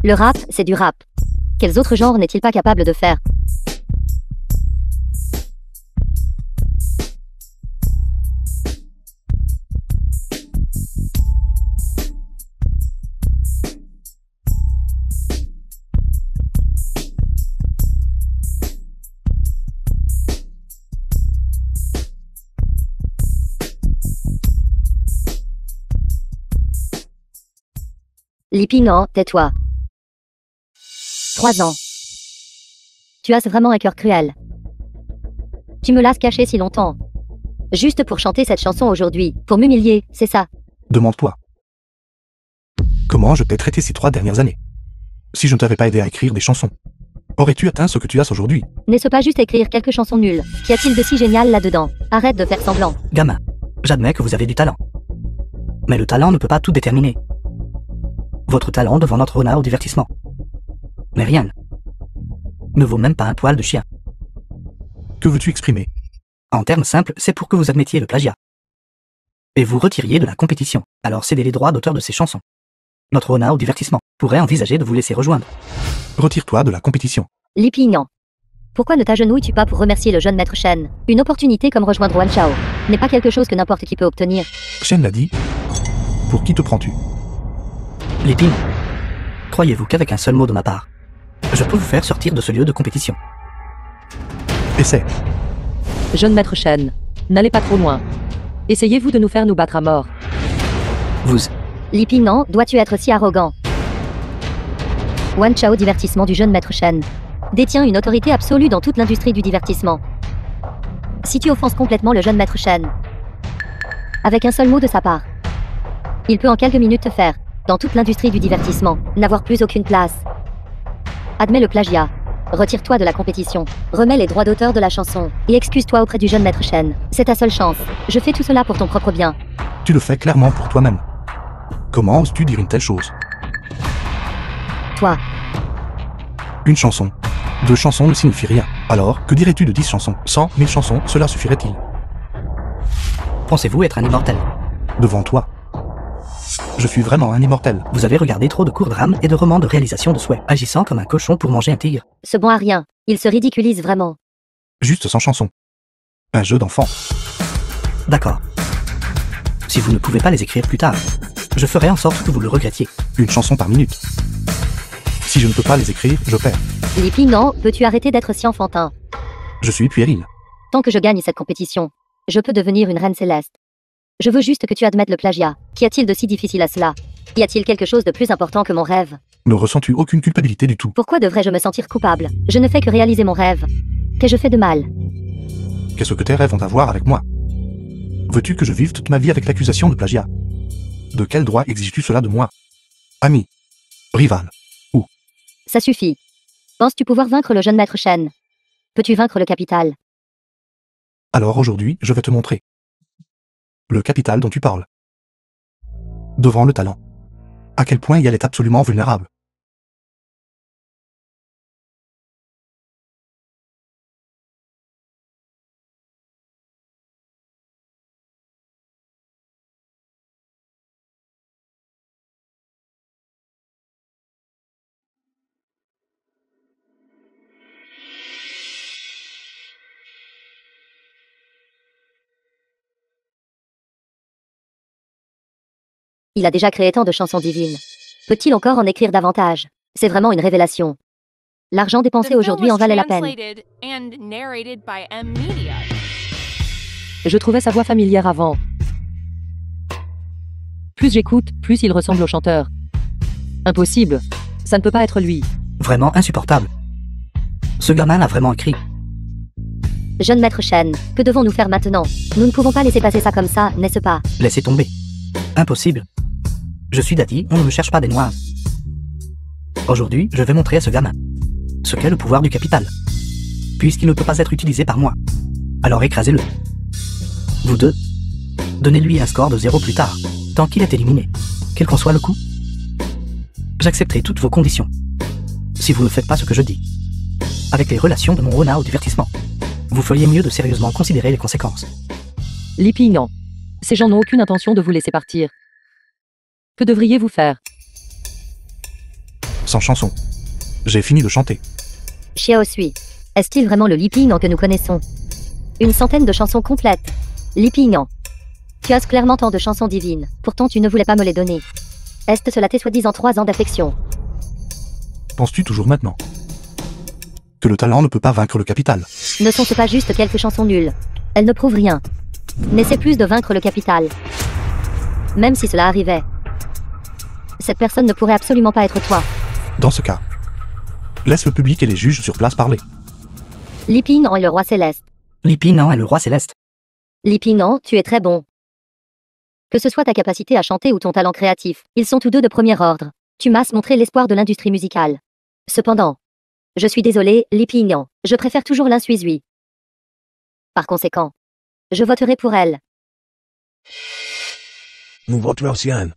Le rap, c'est du rap. Quels autres genres n'est-il pas capable de faire? Lipignan, tais-toi. 3 ans. Tu as vraiment un cœur cruel. Tu me l'as caché si longtemps. Juste pour chanter cette chanson aujourd'hui, pour m'humilier, c'est ça. demande-toi. Comment je t'ai traité ces 3 dernières années? Si je ne t'avais pas aidé à écrire des chansons, aurais-tu atteint ce que tu as aujourd'hui? N'est-ce pas juste écrire quelques chansons nulles? Qu'y a-t-il de si génial là-dedans? Arrête de faire semblant. Gamin, j'admets que vous avez du talent. Mais le talent ne peut pas tout déterminer. Votre talent devant notre honneur au divertissement. Mais rien ne vaut même pas un poil de chien. Que veux-tu exprimer? En termes simples, c'est pour que vous admettiez le plagiat. Et vous retiriez de la compétition. Alors cédez les droits d'auteur de ces chansons. Notre honneur au divertissement pourrait envisager de vous laisser rejoindre. Retire-toi de la compétition. Lipignan. Pourquoi ne t'agenouilles-tu pas pour remercier le jeune maître Shen? Une opportunité comme rejoindre Wan Chao n'est pas quelque chose que n'importe qui peut obtenir. Shen l'a dit. Pour qui te prends-tu? Liping, croyez-vous qu'avec un seul mot de ma part, je peux vous faire sortir de ce lieu de compétition? Essaie. Jeune maître Shen, n'allez pas trop loin. Essayez-vous de nous faire nous battre à mort. Vous, Lipignan, dois-tu être si arrogant? Wan Chao divertissement du jeune maître Shen détient une autorité absolue dans toute l'industrie du divertissement. Si tu offenses complètement le jeune maître Shen, avec un seul mot de sa part, il peut en quelques minutes te faire, dans toute l'industrie du divertissement, n'avoir plus aucune place. Admets le plagiat. Retire-toi de la compétition. Remets les droits d'auteur de la chanson. Et excuse-toi auprès du jeune maître Shen. C'est ta seule chance. Je fais tout cela pour ton propre bien. Tu le fais clairement pour toi-même. Comment oses-tu dire une telle chose? Toi. Une chanson. 2 chansons ne signifient rien. Alors, que dirais-tu de 10 chansons? 100, 1000 chansons, cela suffirait-il? pensez-vous être un immortel? Devant toi. Je suis vraiment un immortel. Vous avez regardé trop de courts drames et de romans de réalisation de souhaits, agissant comme un cochon pour manger un tigre. Ce bon à rien. Il se ridiculise vraiment. Juste sans chanson. Un jeu d'enfant. D'accord. Si vous ne pouvez pas les écrire plus tard, je ferai en sorte que vous le regrettiez. Une chanson par minute. Si je ne peux pas les écrire, je perds. Lipignan, peux-tu arrêter d'être si enfantin? Je suis puéril. Tant que je gagne cette compétition, je peux devenir une reine céleste. Je veux juste que tu admettes le plagiat. Qu'y a-t-il de si difficile à cela? Y a-t-il quelque chose de plus important que mon rêve? Ne ressens-tu aucune culpabilité du tout? Pourquoi devrais-je me sentir coupable? Je ne fais que réaliser mon rêve. Qu'ai-je fait de mal? Qu'est-ce que tes rêves ont à voir avec moi? Veux-tu que je vive toute ma vie avec l'accusation de plagiat? De quel droit exiges-tu cela de moi? Ami? Rival? Ça suffit. Penses-tu pouvoir vaincre le jeune maître Shen? Peux-tu vaincre le capital? Alors aujourd'hui, je vais te montrer. Le capital dont tu parles. Devant le talent. À quel point Yale est absolument vulnérable. Il a déjà créé tant de chansons divines. Peut-il encore en écrire davantage? C'est vraiment une révélation. L'argent The dépensé film aujourd'hui en was valait la peine. translated and narrated by M Media. Je trouvais sa voix familière avant. Plus j'écoute, plus il ressemble au chanteur. Impossible. Ça ne peut pas être lui. Vraiment insupportable. Ce gamin l'a vraiment écrit. Jeune maître Shen, que devons-nous faire maintenant? Nous ne pouvons pas laisser passer ça comme ça, n'est-ce pas? Laissez tomber. Impossible. Je suis Daddy, on ne me cherche pas des noises. Aujourd'hui, je vais montrer à ce gamin ce qu'est le pouvoir du capital. Puisqu'il ne peut pas être utilisé par moi. Alors écrasez-le. Vous deux, donnez-lui un score de 0 plus tard, tant qu'il est éliminé. Quel qu'en soit le coup. J'accepterai toutes vos conditions. Si vous ne faites pas ce que je dis. Avec les relations de mon Rona au divertissement. Vous feriez mieux de sérieusement considérer les conséquences. Li Pingyan. Ces gens n'ont aucune intention de vous laisser partir. Que devriez-vous faire? Sans chanson. J'ai fini de chanter. Xiao Sui. Est-il vraiment le Li Pingyan que nous connaissons? Une centaine de chansons complètes. Li Pingyan. Tu as clairement tant de chansons divines, pourtant tu ne voulais pas me les donner. Est-ce cela tes soi-disant 3 ans d'affection? Penses-tu toujours maintenant que le talent ne peut pas vaincre le capital? Ne sont-ce pas juste quelques chansons nulles? Elles ne prouvent rien. N'essaie plus de vaincre le capital. Même si cela arrivait. Cette personne ne pourrait absolument pas être toi. Dans ce cas, laisse le public et les juges sur place parler. Li Pingyan est le roi céleste. Li Pingyan est le roi céleste. Li Pingyan, tu es très bon. Que ce soit ta capacité à chanter ou ton talent créatif, ils sont tous deux de premier ordre. Tu m'as montré l'espoir de l'industrie musicale. Cependant, je suis désolé, Li Pingyan, je préfère toujours Lin Suizui. Par conséquent, je voterai pour elle. Nous voterons Xian.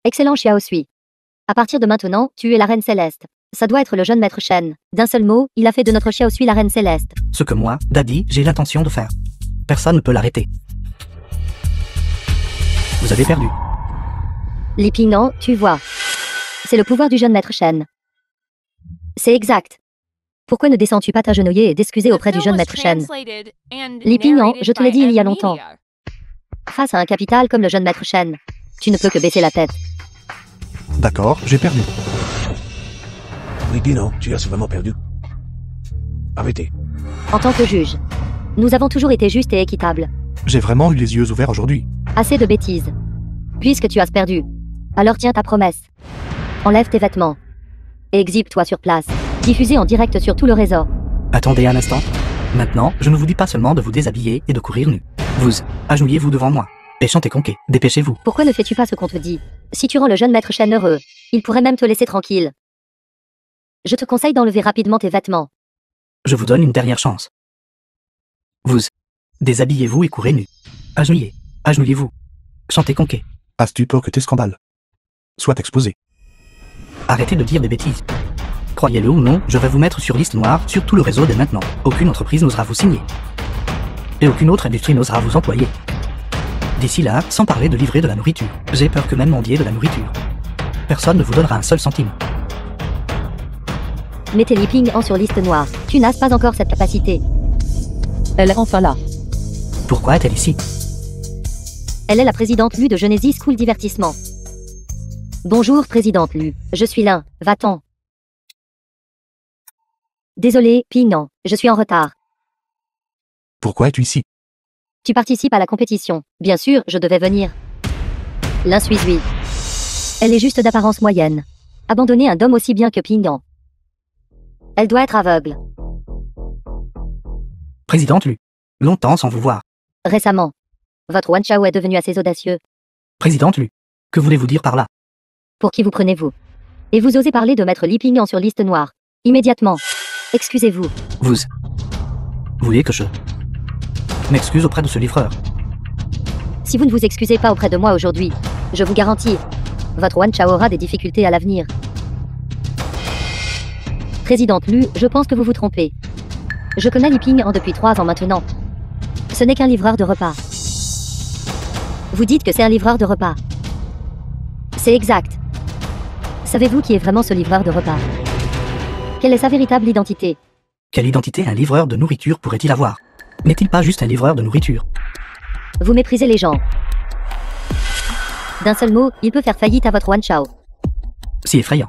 Excellent Xiao Sui. À partir de maintenant, tu es la reine céleste. Ça doit être le jeune maître Shen. D'un seul mot, il a fait de notre Xiao Sui la reine céleste. Ce que moi, Daddy, j'ai l'intention de faire. Personne ne peut l'arrêter. Vous avez perdu. Li Pingyan, tu vois. C'est le pouvoir du jeune maître Shen. C'est exact. Pourquoi ne descends-tu pas t'agenouiller et t'excuser The auprès du film jeune was maître Shen? translated and Li Pingyan, narrated je te l'ai by dit il y a M longtemps. Media. Face à un capital comme le jeune maître Shen, tu ne peux que baisser la tête. D'accord, j'ai perdu. Oui, Dino, tu as vraiment perdu. Arrêtez. En tant que juge, nous avons toujours été justes et équitables. J'ai vraiment eu les yeux ouverts aujourd'hui. Assez de bêtises. Puisque tu as perdu, alors tiens ta promesse. Enlève tes vêtements. Et exhibe-toi sur place. Diffusé en direct sur tout le réseau. Attendez un instant. Maintenant, je ne vous dis pas seulement de vous déshabiller et de courir nu. Vous, agenouillez-vous devant moi. Et chantez conquet. Dépêchez-vous. Pourquoi ne fais-tu pas ce qu'on te dit? Si tu rends le jeune maître Shen heureux, il pourrait même te laisser tranquille. Je te conseille d'enlever rapidement tes vêtements. Je vous donne une dernière chance. Vous, déshabillez-vous et courez nu. Agenouillez. Agenouillez-vous. Chantez conquet. As-tu peur que tes scandales soient exposés? Arrêtez de dire des bêtises. Croyez-le ou non, je vais vous mettre sur liste noire sur tout le réseau dès maintenant. Aucune entreprise n'osera vous signer. Et aucune autre industrie n'osera vous employer. D'ici là, sans parler de livrer de la nourriture. J'ai peur que même mendier de la nourriture. Personne ne vous donnera un seul centime. Mettez Li Pingyan sur liste noire. Tu n'as pas encore cette capacité. Elle est enfin là. Pourquoi est-elle ici? Elle est la présidente Lu de Genesis School Divertissement. Bonjour présidente Lu, je suis Lin, va-t'en. Désolé, Pingyan, je suis en retard. Pourquoi es-tu ici? Tu participes à la compétition. Bien sûr, je devais venir. L'insuisui. Elle est juste d'apparence moyenne. Abandonner un dôme aussi bien que Ping-An. Elle doit être aveugle. Présidente Lu. Longtemps sans vous voir. Récemment. Votre Wan Chao est devenu assez audacieux. Présidente Lu. Que voulez-vous dire par là? Pour qui vous prenez-vous? Et vous osez parler de mettre Li Ping-An sur liste noire. Immédiatement. Excusez-vous. Vous voulez que je m'excuse auprès de ce livreur? Si vous ne vous excusez pas auprès de moi aujourd'hui, je vous garantis, votre Wan Chao aura des difficultés à l'avenir. Présidente Lu, je pense que vous vous trompez. Je connais Li Ping-An depuis 3 ans maintenant. Ce n'est qu'un livreur de repas. Vous dites que c'est un livreur de repas. C'est exact. Savez-vous qui est vraiment ce livreur de repas? Quelle est sa véritable identité? Quelle identité un livreur de nourriture pourrait-il avoir? N'est-il pas juste un livreur de nourriture? Vous méprisez les gens. D'un seul mot, il peut faire faillite à votre Wan Chao. Si effrayant.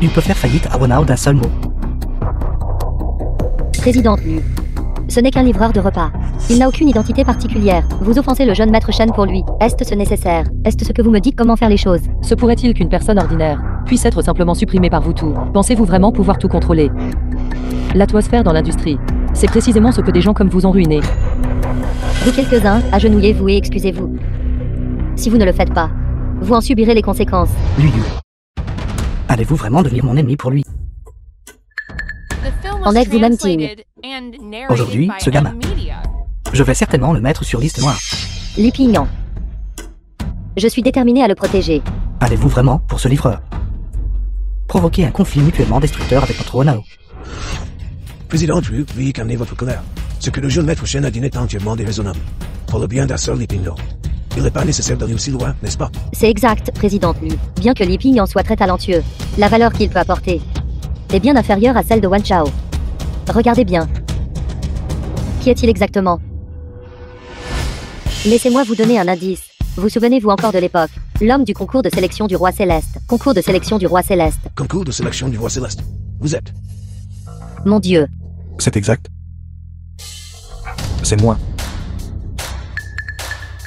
Il peut faire faillite à Wanao d'un seul mot. Présidente Lu. Ce n'est qu'un livreur de repas. Il n'a aucune identité particulière. Vous offensez le jeune maître Shen pour lui. Est-ce ce nécessaire? Est-ce ce que vous me dites comment faire les choses? Se pourrait-il qu'une personne ordinaire puisse être simplement supprimée par vous tous? Pensez-vous vraiment pouvoir tout contrôler? L'atmosphère dans l'industrie, c'est précisément ce que des gens comme vous ont ruiné. Vous quelques-uns, agenouillez-vous et excusez-vous. Si vous ne le faites pas, vous en subirez les conséquences. Lu. Allez-vous vraiment devenir mon ennemi pour lui? En êtes-vous même digne? Aujourd'hui, ce gamin. Je vais certainement le mettre sur liste noire. Li Ping-An. Je suis déterminé à le protéger. Allez-vous vraiment pour ce livreur provoquer un conflit mutuellement destructeur avec notre Wanao? Président Lu, veuillez calmer votre colère. Ce que le jeune maître Shen a dit n'est entièrement déraisonnable. Pour le bien d'un seul Li Ping-An. Il n'est pas nécessaire d'aller aussi loin, n'est-ce pas? C'est exact, Présidente Lu. Bien que Li Ping-An soit très talentueux, la valeur qu'il peut apporter est bien inférieure à celle de Wan Chao. Regardez bien. Qui est-il exactement? Laissez-moi vous donner un indice. Vous souvenez-vous encore de l'époque? L'homme du concours de sélection du roi céleste. Concours de sélection du roi céleste. Concours de sélection du roi céleste. Vous êtes? Mon Dieu. C'est exact. C'est moi.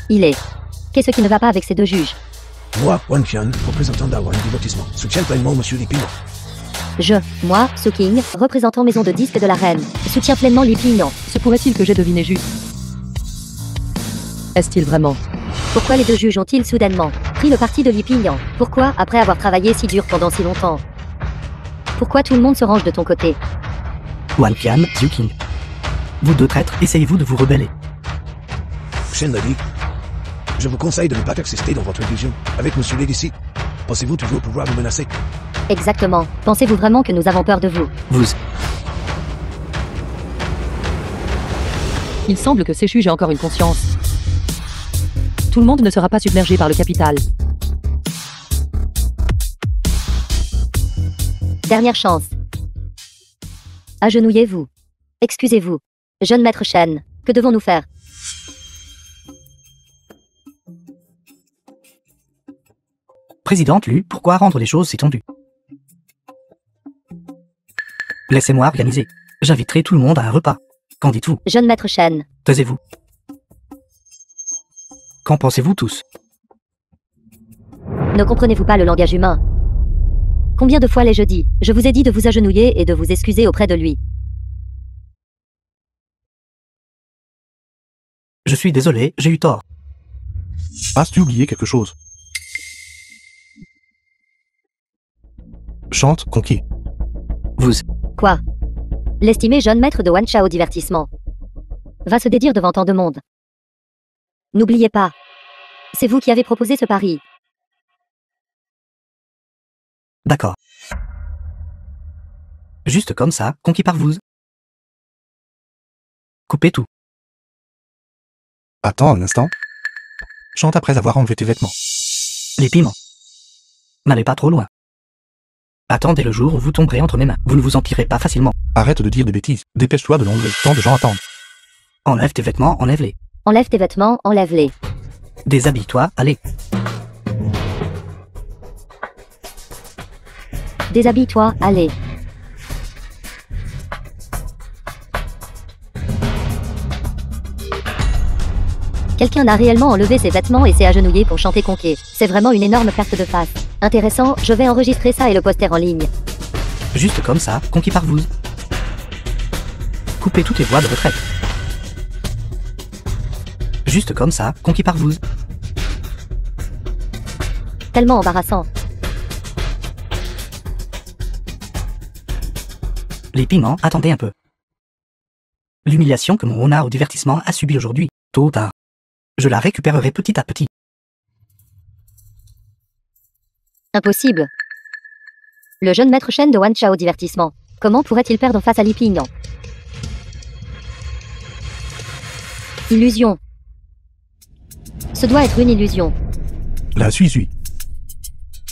Il est. Qu'est-ce qui ne va pas avec ces deux juges? Moi, Wan Qian, représentant d'Awan Divertissement, soutiens pleinement Monsieur Li Ping-An. Moi, Su King, représentant maison de disques de la reine, soutiens pleinement Li Ping-An. Se pourrait-il que j'ai deviné juste? Est-il vraiment? Pourquoi les deux juges ont-ils soudainement pris le parti de Li Ping-An? Pourquoi, après avoir travaillé si dur pendant si longtemps? Pourquoi tout le monde se range de ton côté? Wan Qian, Su King. Vous deux traîtres, essayez-vous de vous rebeller? Shen l'a dit. Je vous conseille de ne pas persister dans votre illusion. Avec Monsieur Legacy, pensez-vous toujours pouvoir nous menacer? Exactement. Pensez-vous vraiment que nous avons peur de vous? Il semble que ces juges aient encore une conscience. Tout le monde ne sera pas submergé par le capital. Dernière chance. Agenouillez-vous. Excusez-vous. Jeune maître Shen, que devons-nous faire? Présidente Lu, pourquoi rendre les choses si tendues? Laissez-moi organiser. J'inviterai tout le monde à un repas. Qu'en dites-vous? Jeune maître Shen. Taisez-vous. Qu'en pensez-vous tous? Ne comprenez-vous pas le langage humain? Combien de fois l'ai-je dit? Je vous ai dit de vous agenouiller et de vous excuser auprès de lui. Je suis désolé, j'ai eu tort. As-tu oublié quelque chose? Chante, conquis. Quoi? L'estimé jeune maître de Wan Chao Divertissement va se dédire devant tant de monde. N'oubliez pas. C'est vous qui avez proposé ce pari. D'accord. Juste comme ça, conquis par vous. Coupez tout. Attends un instant. Chante après avoir enlevé tes vêtements. Les piments. N'allez pas trop loin. Attendez le jour où vous tomberez entre mes mains. Vous ne vous en tirez pas facilement. Arrête de dire des bêtises. Dépêche-toi de l'enlever. Tant de gens attendent. Enlève tes vêtements, enlève-les. Enlève tes vêtements, enlève-les. Déshabille-toi, allez. Déshabille-toi, allez. Quelqu'un a réellement enlevé ses vêtements et s'est agenouillé pour chanter Conquet. C'est vraiment une énorme perte de face. Intéressant, je vais enregistrer ça et le poster en ligne. Juste comme ça, conquis par vous. Coupez toutes les voies de retraite. Juste comme ça, conquis par vous. Tellement embarrassant. Les piments, attendez un peu. L'humiliation que mon renard au divertissement a subie aujourd'hui, tôt ou tard. Je la récupérerai petit à petit. Impossible. Le jeune maître Shen de Wan Chao divertissement. Comment pourrait-il perdre face à Li Pingyan? Illusion. Ce doit être une illusion. La suis.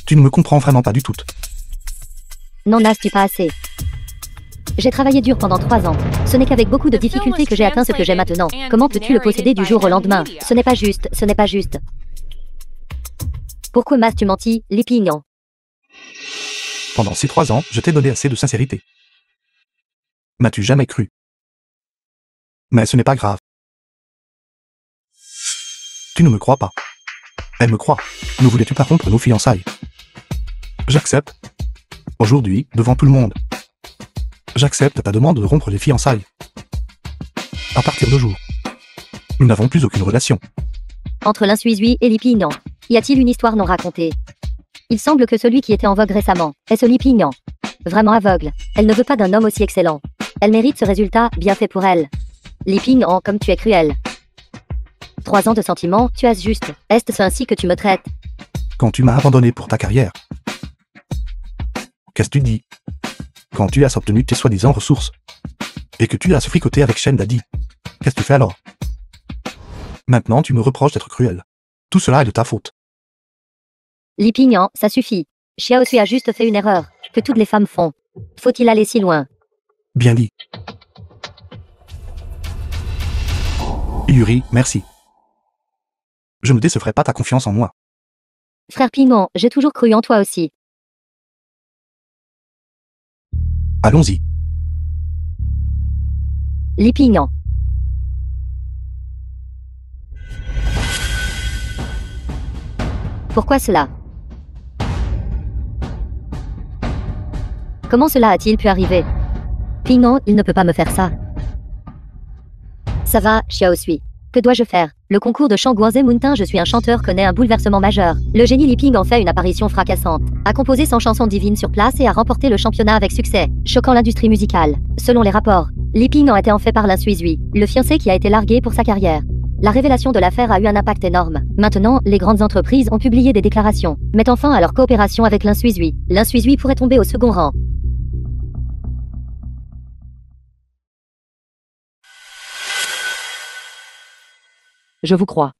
Tu ne me comprends vraiment pas du tout. N'en as-tu pas assez? J'ai travaillé dur pendant 3 ans. Ce n'est qu'avec beaucoup de difficultés que j'ai atteint ce que j'ai maintenant. Comment peux-tu le posséder du jour au lendemain? Ce n'est pas juste, ce n'est pas juste. Pourquoi m'as-tu menti, Li Pingyan? Pendant ces 3 ans, je t'ai donné assez de sincérité. M'as-tu jamais cru? Mais ce n'est pas grave. Tu ne me crois pas. Elle me croit. Ne voulais-tu pas rompre nos fiançailles? J'accepte. Aujourd'hui, devant tout le monde. J'accepte ta demande de rompre les fiançailles. À partir de jour. Nous n'avons plus aucune relation. Entre l'insuisui et Li Pingyan, y a-t-il une histoire non racontée? Il semble que celui qui était en vogue récemment est ce Li Pingyan. Vraiment aveugle. Elle ne veut pas d'un homme aussi excellent. Elle mérite ce résultat, bien fait pour elle. Li Pingyan, comme tu es cruel. 3 ans de sentiments, tu as juste. Est-ce ainsi que tu me traites? Quand tu m'as abandonné pour ta carrière. Qu'est-ce que tu dis? Quand tu as obtenu tes soi-disant ressources. Et que tu as se fricoter avec Shen Daddy. Qu'est-ce que tu fais alors? Maintenant tu me reproches d'être cruel. Tout cela est de ta faute. Li Pingyan, ça suffit. Xiao Sui a juste fait une erreur, que toutes les femmes font. Faut-il aller si loin? Bien dit. Yuri, merci. Je ne décevrai pas ta confiance en moi. Frère Pingyan, j'ai toujours cru en toi aussi. Allons-y. Li Pingyan. Pourquoi cela? Comment cela a-t-il pu arriver? Pingyan, il ne peut pas me faire ça. Ça va, Xiao Sui. Que dois-je faire? Le concours de chant Guanze Mountain Je suis un chanteur connaît un bouleversement majeur. Le génie Li Pingyan fait une apparition fracassante. A composé 100 chansons divines sur place et a remporté le championnat avec succès, choquant l'industrie musicale. Selon les rapports, Li Pingyan était en fait par l'insuisui, le fiancé qui a été largué pour sa carrière. La révélation de l'affaire a eu un impact énorme. Maintenant, les grandes entreprises ont publié des déclarations, mettant fin à leur coopération avec l'insuisui. L'insuisui pourrait tomber au second rang. Je vous crois.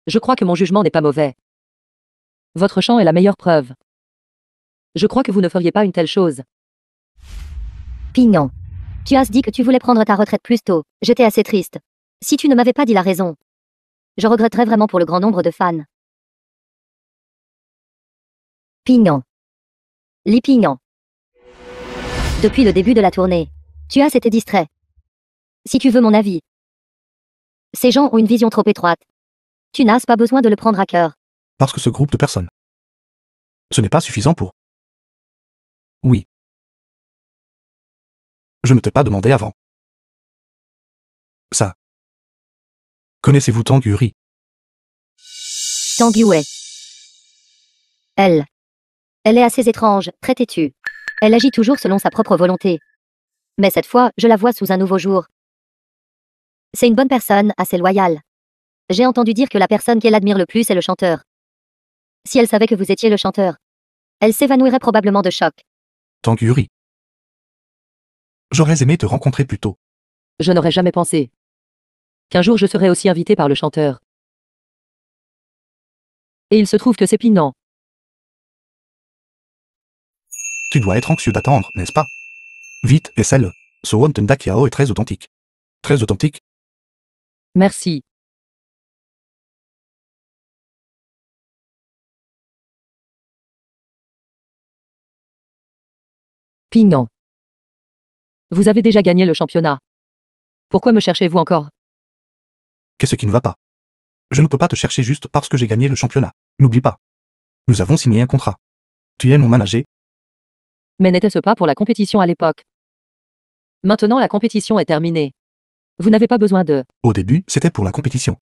Je crois que mon jugement n'est pas mauvais. Votre chant est la meilleure preuve. Je crois que vous ne feriez pas une telle chose. Pingyan. Tu as dit que tu voulais prendre ta retraite plus tôt. J'étais assez triste. Si tu ne m'avais pas dit la raison. Je regretterais vraiment pour le grand nombre de fans. Pingyan. Li Pingyan. Depuis le début de la tournée, tu as été distrait. Si tu veux mon avis. Ces gens ont une vision trop étroite. Tu n'as pas besoin de le prendre à cœur. Parce que ce groupe de personnes. Ce n'est pas suffisant pour... Oui. Je ne t'ai pas demandé avant. Ça. Connaissez-vous Tang Yuri? Tang Yue. Elle est assez étrange, très têtue. Elle agit toujours selon sa propre volonté. Mais cette fois, je la vois sous un nouveau jour. C'est une bonne personne, assez loyale. J'ai entendu dire que la personne qu'elle admire le plus est le chanteur. Si elle savait que vous étiez le chanteur, elle s'évanouirait probablement de choc. Tang Yuri. J'aurais aimé te rencontrer plus tôt. Je n'aurais jamais pensé qu'un jour je serais aussi invité par le chanteur. Et il se trouve que c'est Pingyan. Tu dois être anxieux d'attendre, n'est-ce pas? Vite, essaie-le. Ce Wonten Dakiao est très authentique. Très authentique. Merci. Pingyan. Vous avez déjà gagné le championnat. Pourquoi me cherchez-vous encore? Qu'est-ce qui ne va pas? Je ne peux pas te chercher juste parce que j'ai gagné le championnat. N'oublie pas. Nous avons signé un contrat. Tu es mon manager. Mais n'était-ce pas pour la compétition à l'époque? Maintenant la compétition est terminée. Vous n'avez pas besoin de... Au début, c'était pour la compétition.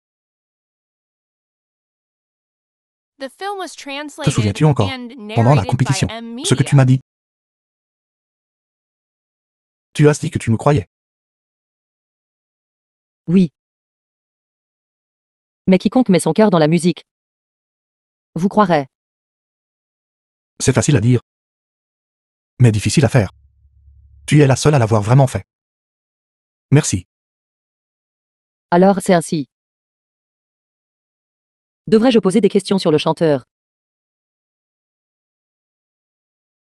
The film was translated souviens-tu encore, and pendant la narrated compétition, by M ce que Media. tu m'as dit? Tu as dit que tu me croyais. Oui. Mais quiconque met son cœur dans la musique vous croirait. C'est facile à dire. Mais difficile à faire. Tu es la seule à l'avoir vraiment fait. Merci. Alors c'est ainsi. Devrais-je poser des questions sur le chanteur?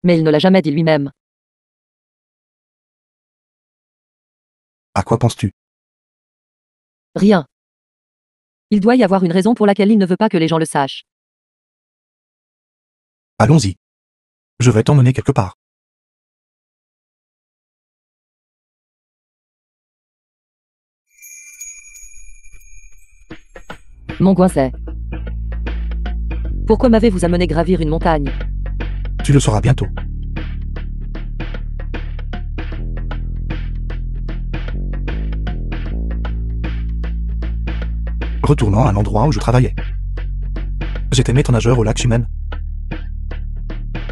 Mais il ne l'a jamais dit lui-même. À quoi penses-tu? Rien. Il doit y avoir une raison pour laquelle il ne veut pas que les gens le sachent. Allons-y. Je vais t'emmener quelque part. Mon Goinset. Pourquoi m'avez-vous amené gravir une montagne? Tu le sauras bientôt. Retournant à l'endroit où je travaillais. J'étais maître nageur au lac Chimène.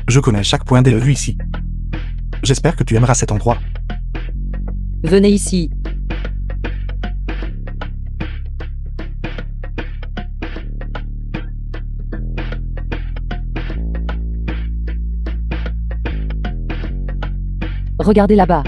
Je connais chaque point des rues ici. J'espère que tu aimeras cet endroit. Venez ici. Regardez là-bas.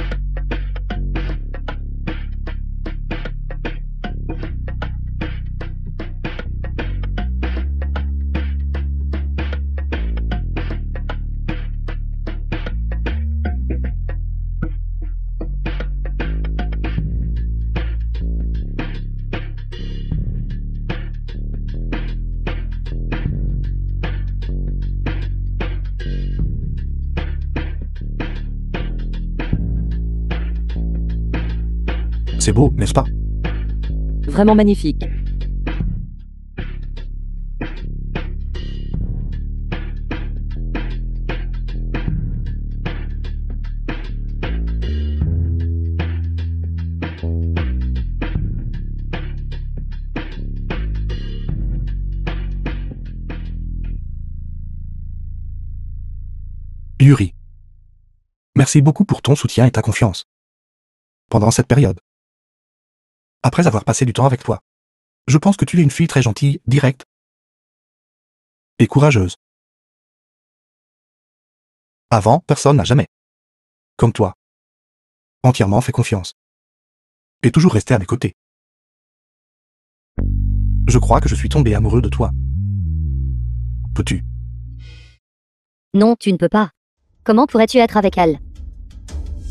C'est beau, n'est-ce pas? Vraiment magnifique. Yuri. Merci beaucoup pour ton soutien et ta confiance. Pendant cette période. Après avoir passé du temps avec toi. Je pense que tu es une fille très gentille, directe et courageuse. Avant, personne n'a jamais, comme toi, entièrement fait confiance. Et toujours resté à mes côtés. Je crois que je suis tombé amoureux de toi. Peux-tu? Non, tu ne peux pas. Comment pourrais-tu être avec elle?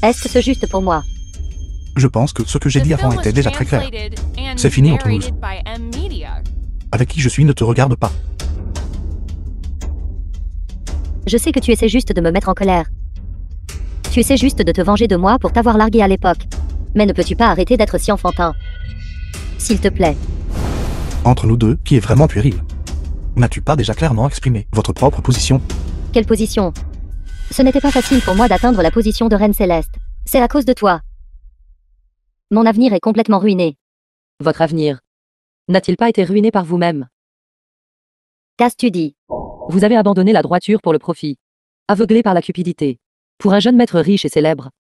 Est-ce c'est juste pour moi? Je pense que ce que j'ai The dit film avant was était déjà très clair. translated and C'est fini entre nous. narrated by M Media. Avec qui je suis ne te regarde pas. Je sais que tu essaies juste de me mettre en colère. Tu essaies juste de te venger de moi pour t'avoir largué à l'époque. Mais ne peux-tu pas arrêter d'être si enfantin? S'il te plaît. Entre nous deux, qui est vraiment puéril. N'as-tu pas déjà clairement exprimé votre propre position? Quelle position? Ce n'était pas facile pour moi d'atteindre la position de Reine Céleste. C'est à cause de toi. Mon avenir est complètement ruiné. Votre avenir n'a-t-il pas été ruiné par vous-même? Qu'as-tu dit? Vous avez abandonné la droiture pour le profit. Aveuglé par la cupidité. Pour un jeune maître riche et célèbre.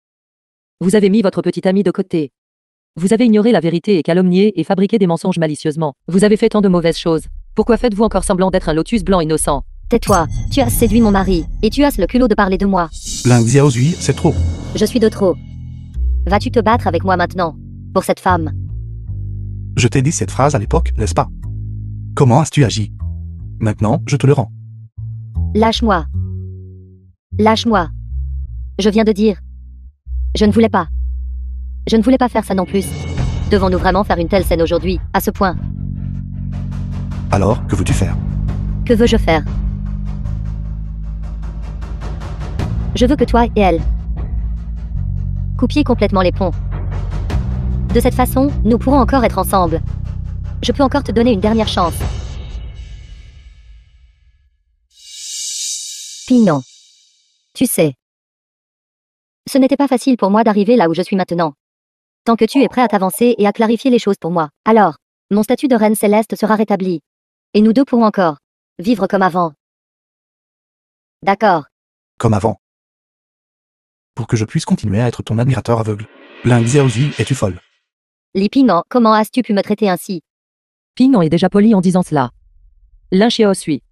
Vous avez mis votre petit ami de côté. Vous avez ignoré la vérité et calomnié et fabriqué des mensonges malicieusement. Vous avez fait tant de mauvaises choses. Pourquoi faites-vous encore semblant d'être un lotus blanc innocent? Tais-toi, tu as séduit mon mari, et tu as le culot de parler de moi. L'un Xiaozui, c'est trop. Je suis de trop. Vas-tu te battre avec moi maintenant? Pour cette femme? Je t'ai dit cette phrase à l'époque, n'est-ce pas? Comment as-tu agi? Maintenant, je te le rends. Lâche-moi. Lâche-moi. Je viens de dire. Je ne voulais pas. Je ne voulais pas faire ça non plus. Devons-nous vraiment faire une telle scène aujourd'hui, à ce point? Alors, que veux-tu faire? Que veux-je faire? Je veux que toi et elle coupiez complètement les ponts. De cette façon, nous pourrons encore être ensemble. Je peux encore te donner une dernière chance. Pignon. Tu sais. Ce n'était pas facile pour moi d'arriver là où je suis maintenant. Tant que tu es prêt à t'avancer et à clarifier les choses pour moi, alors, mon statut de reine céleste sera rétabli. Et nous deux pourrons encore vivre comme avant. D'accord. Comme avant. Pour que je puisse continuer à être ton admirateur aveugle. Ling Xiaozi, es-tu folle? Li Pingnan, comment as-tu pu me traiter ainsi? Pingnan est déjà poli en disant cela. Lin Xiaosui.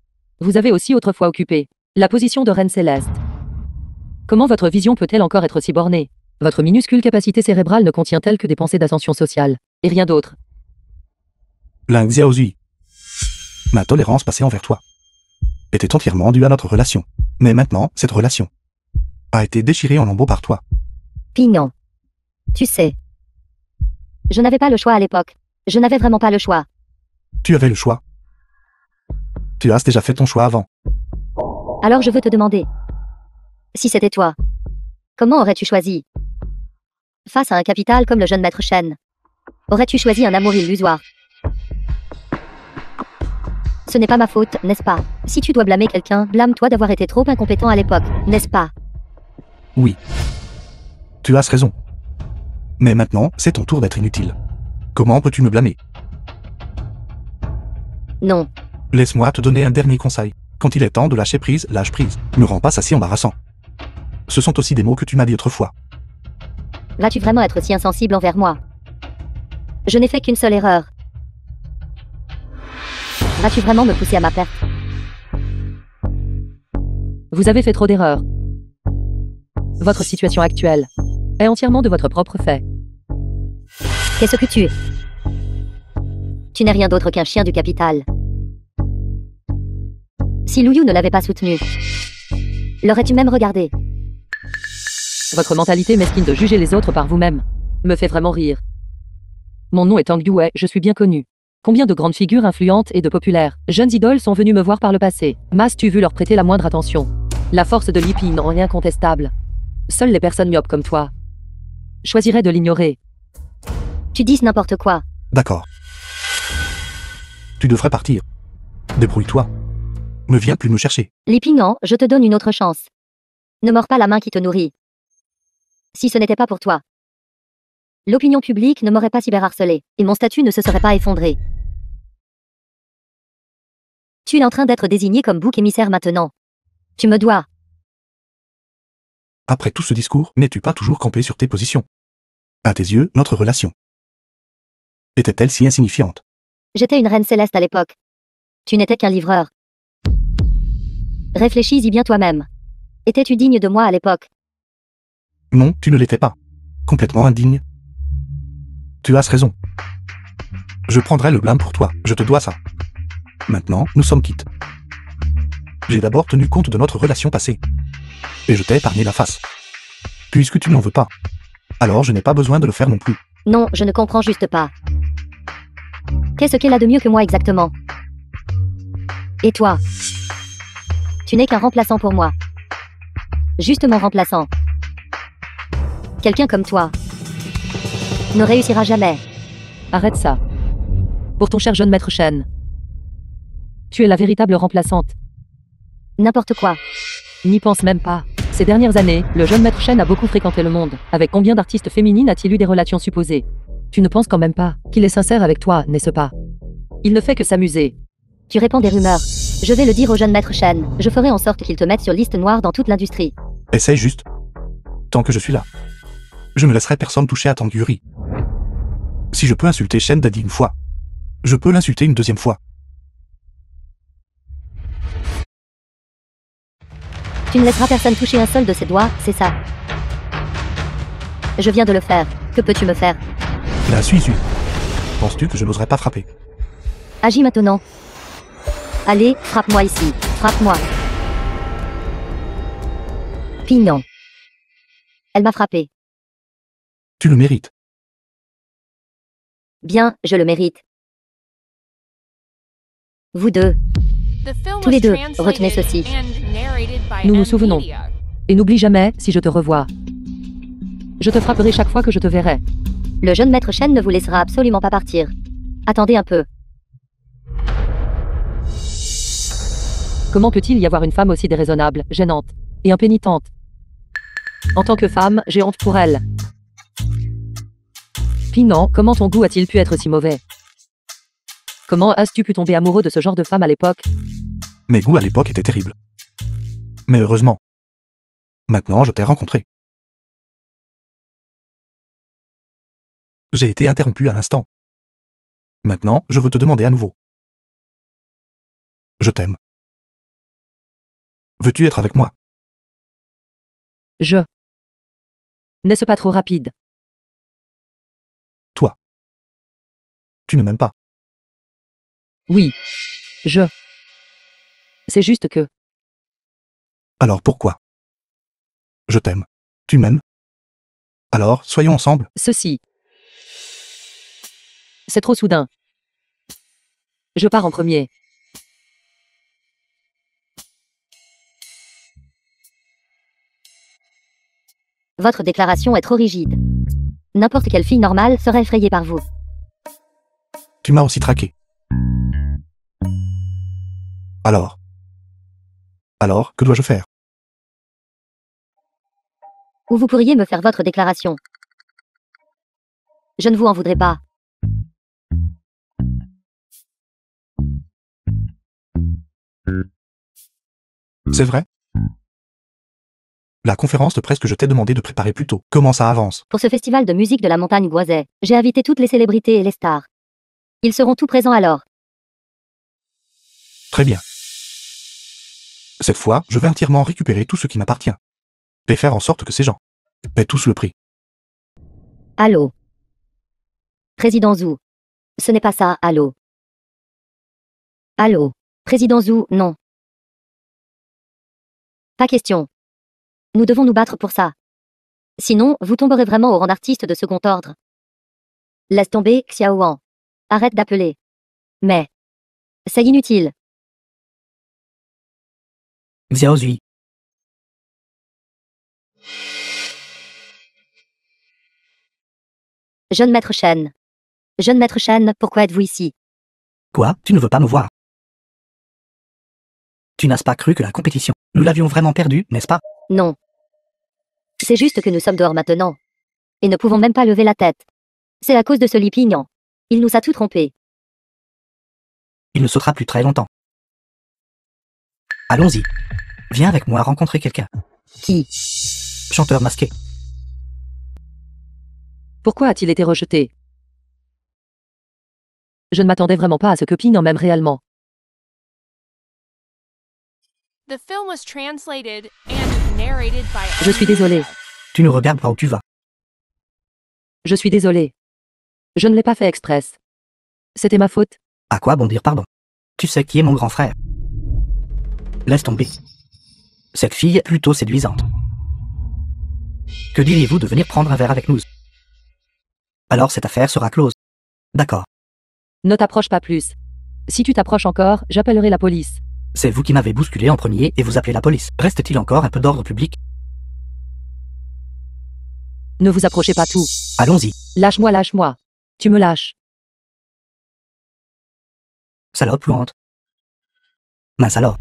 Vous avez aussi autrefois occupé la position de reine céleste. Comment votre vision peut-elle encore être si bornée? Votre minuscule capacité cérébrale ne contient-elle que des pensées d'ascension sociale, et rien d'autre? Ling Xiaozi. Ma tolérance passée envers toi était entièrement due à notre relation. Mais maintenant, cette relation a été déchirée en lambeaux par toi. Pignon. Tu sais. Je n'avais pas le choix à l'époque. Je n'avais vraiment pas le choix. Tu avais le choix. Tu as déjà fait ton choix avant. Alors je veux te demander. Si c'était toi, comment aurais-tu choisi? Face à un capital comme le jeune maître Shen, aurais-tu choisi un amour illusoire? Ce n'est pas ma faute, n'est-ce pas? Si tu dois blâmer quelqu'un, blâme-toi d'avoir été trop incompétent à l'époque, n'est-ce pas? Oui. Tu as raison. Mais maintenant, c'est ton tour d'être inutile. Comment peux-tu me blâmer? Non. Laisse-moi te donner un dernier conseil. Quand il est temps de lâcher prise, lâche prise. Ne rends pas ça si embarrassant. Ce sont aussi des mots que tu m'as dit autrefois. Vas-tu vraiment être si insensible envers moi? Je n'ai fait qu'une seule erreur. Vas-tu vraiment me pousser à ma perte? Vous avez fait trop d'erreurs. Votre situation actuelle est entièrement de votre propre fait. Qu'est-ce que tu es? Tu n'es rien d'autre qu'un chien du capital. Si Luyu ne l'avait pas soutenu, l'aurais-tu même regardé? Votre mentalité mesquine de juger les autres par vous-même me fait vraiment rire. Mon nom est Tang Yue, je suis bien connu. Combien de grandes figures influentes et de populaires jeunes idoles sont venues me voir par le passé? M'as-tu vu leur prêter la moindre attention? La force de Li Ping n'est incontestable. Seules les personnes myopes comme toi choisiraient de l'ignorer. Tu dis n'importe quoi. D'accord. Tu devrais partir. Débrouille-toi. Ne viens plus me chercher. Li Pingnan, je te donne une autre chance. Ne mords pas la main qui te nourrit. Si ce n'était pas pour toi, l'opinion publique ne m'aurait pas cyberharcelé, et mon statut ne se serait pas effondré. Tu es en train d'être désigné comme bouc émissaire maintenant. Tu me dois. Après tout ce discours, n'es-tu pas toujours campé sur tes positions? À tes yeux, notre relation était-elle si insignifiante? J'étais une reine céleste à l'époque. Tu n'étais qu'un livreur. Réfléchis-y bien toi-même. Étais-tu digne de moi à l'époque? Non, tu ne l'étais pas. Complètement indigne. Tu as raison. Je prendrai le blâme pour toi, je te dois ça. Maintenant, nous sommes quittes. J'ai d'abord tenu compte de notre relation passée. Et je t'ai épargné la face. Puisque tu n'en veux pas. Alors je n'ai pas besoin de le faire non plus. Non, je ne comprends juste pas. Qu'est-ce qu'elle a de mieux que moi exactement? Et toi? Tu n'es qu'un remplaçant pour moi. Juste mon remplaçant. Quelqu'un comme toi ne réussira jamais. Arrête ça. Pour ton cher jeune maître Shen. Tu es la véritable remplaçante. N'importe quoi. N'y pense même pas. Ces dernières années, le jeune maître Shen a beaucoup fréquenté le monde. Avec combien d'artistes féminines a-t-il eu des relations supposées? Tu ne penses quand même pas qu'il est sincère avec toi, n'est-ce pas? Il ne fait que s'amuser. Tu répands des rumeurs. Je vais le dire au jeune maître Shen. Je ferai en sorte qu'il te mette sur liste noire dans toute l'industrie. Essaye juste. Tant que je suis là. Je ne laisserai personne toucher à Tang Yuri. Si je peux insulter Shen Daddy une fois, je peux l'insulter une deuxième fois. Tu ne laisseras personne toucher un seul de ses doigts, c'est ça. Je viens de le faire. Que peux-tu me faire? La suis-tu? Penses-tu que je n'oserais pas frapper? Agis maintenant. Allez, frappe-moi ici. Frappe-moi. Pignon. Elle m'a frappé. Tu le mérites. Bien, je le mérite. Vous deux, tous les deux, retenez ceci. Nous nous souvenons. Et n'oublie jamais, si je te revois. Je te frapperai chaque fois que je te verrai. Le jeune maître Shen ne vous laissera absolument pas partir. Attendez un peu. Comment peut-il y avoir une femme aussi déraisonnable, gênante et impénitente? En tant que femme, j'ai honte pour elle. Pinan, comment ton goût a-t-il pu être si mauvais? Comment as-tu pu tomber amoureux de ce genre de femme à l'époque? Mes goûts à l'époque étaient terribles. Mais heureusement. Maintenant, je t'ai rencontré. J'ai été interrompu à l'instant. Maintenant, je veux te demander à nouveau. Je t'aime. Veux-tu être avec moi? N'est-ce pas trop rapide? Toi. Tu ne m'aimes pas. Oui. C'est juste que... Alors pourquoi? Je t'aime. Tu m'aimes? Alors, soyons ensemble. Ceci. C'est trop soudain. Je pars en premier. Votre déclaration est trop rigide. N'importe quelle fille normale serait effrayée par vous. Tu m'as aussi traqué. Alors, que dois-je faire? Ou vous pourriez me faire votre déclaration. Je ne vous en voudrais pas. C'est vrai? La conférence de presse que je t'ai demandé de préparer plus tôt. Comment ça avance? Pour ce festival de musique de la montagne Boiset, j'ai invité toutes les célébrités et les stars. Ils seront tous présents alors. Très bien. Cette fois, je vais entièrement récupérer tout ce qui m'appartient. Et faire en sorte que ces gens paient tous le prix. Allô? Président Zhou. Ce n'est pas ça, allô? Allô? Président Zhou, non. Pas question. Nous devons nous battre pour ça. Sinon, vous tomberez vraiment au rang d'artiste de second ordre. Laisse tomber, Xiaoan. Arrête d'appeler. Mais... c'est inutile. Xiao Zui. Jeune maître Shen. Jeune maître Shen, pourquoi êtes-vous ici? Quoi? Tu ne veux pas me voir? Tu n'as pas cru que la compétition, nous l'avions vraiment perdue, n'est-ce pas? Non. C'est juste que nous sommes dehors maintenant. Et ne pouvons même pas lever la tête. C'est à cause de ce Li Pingyan. Il nous a tout trompés. Il ne sautera plus très longtemps. Allons-y. Viens avec moi rencontrer quelqu'un. Qui? Chanteur masqué. Pourquoi a-t-il été rejeté? Je ne m'attendais vraiment pas à ce que Pinan m'aime réellement. The film was translated and narrated by Je suis désolée. Tu ne regardes pas où tu vas. Je suis désolée. Je ne l'ai pas fait express. C'était ma faute. À quoi bon dire pardon? Tu sais qui est mon grand frère. Laisse tomber. Cette fille est plutôt séduisante. Que diriez-vous de venir prendre un verre avec nous? Alors cette affaire sera close. D'accord. Ne t'approche pas plus. Si tu t'approches encore, j'appellerai la police. C'est vous qui m'avez bousculé en premier et vous appelez la police. Reste-t-il encore un peu d'ordre public? Ne vous approchez pas tout. Allons-y. Lâche-moi, lâche-moi. Tu me lâches. Salope ou honte? Mince alors.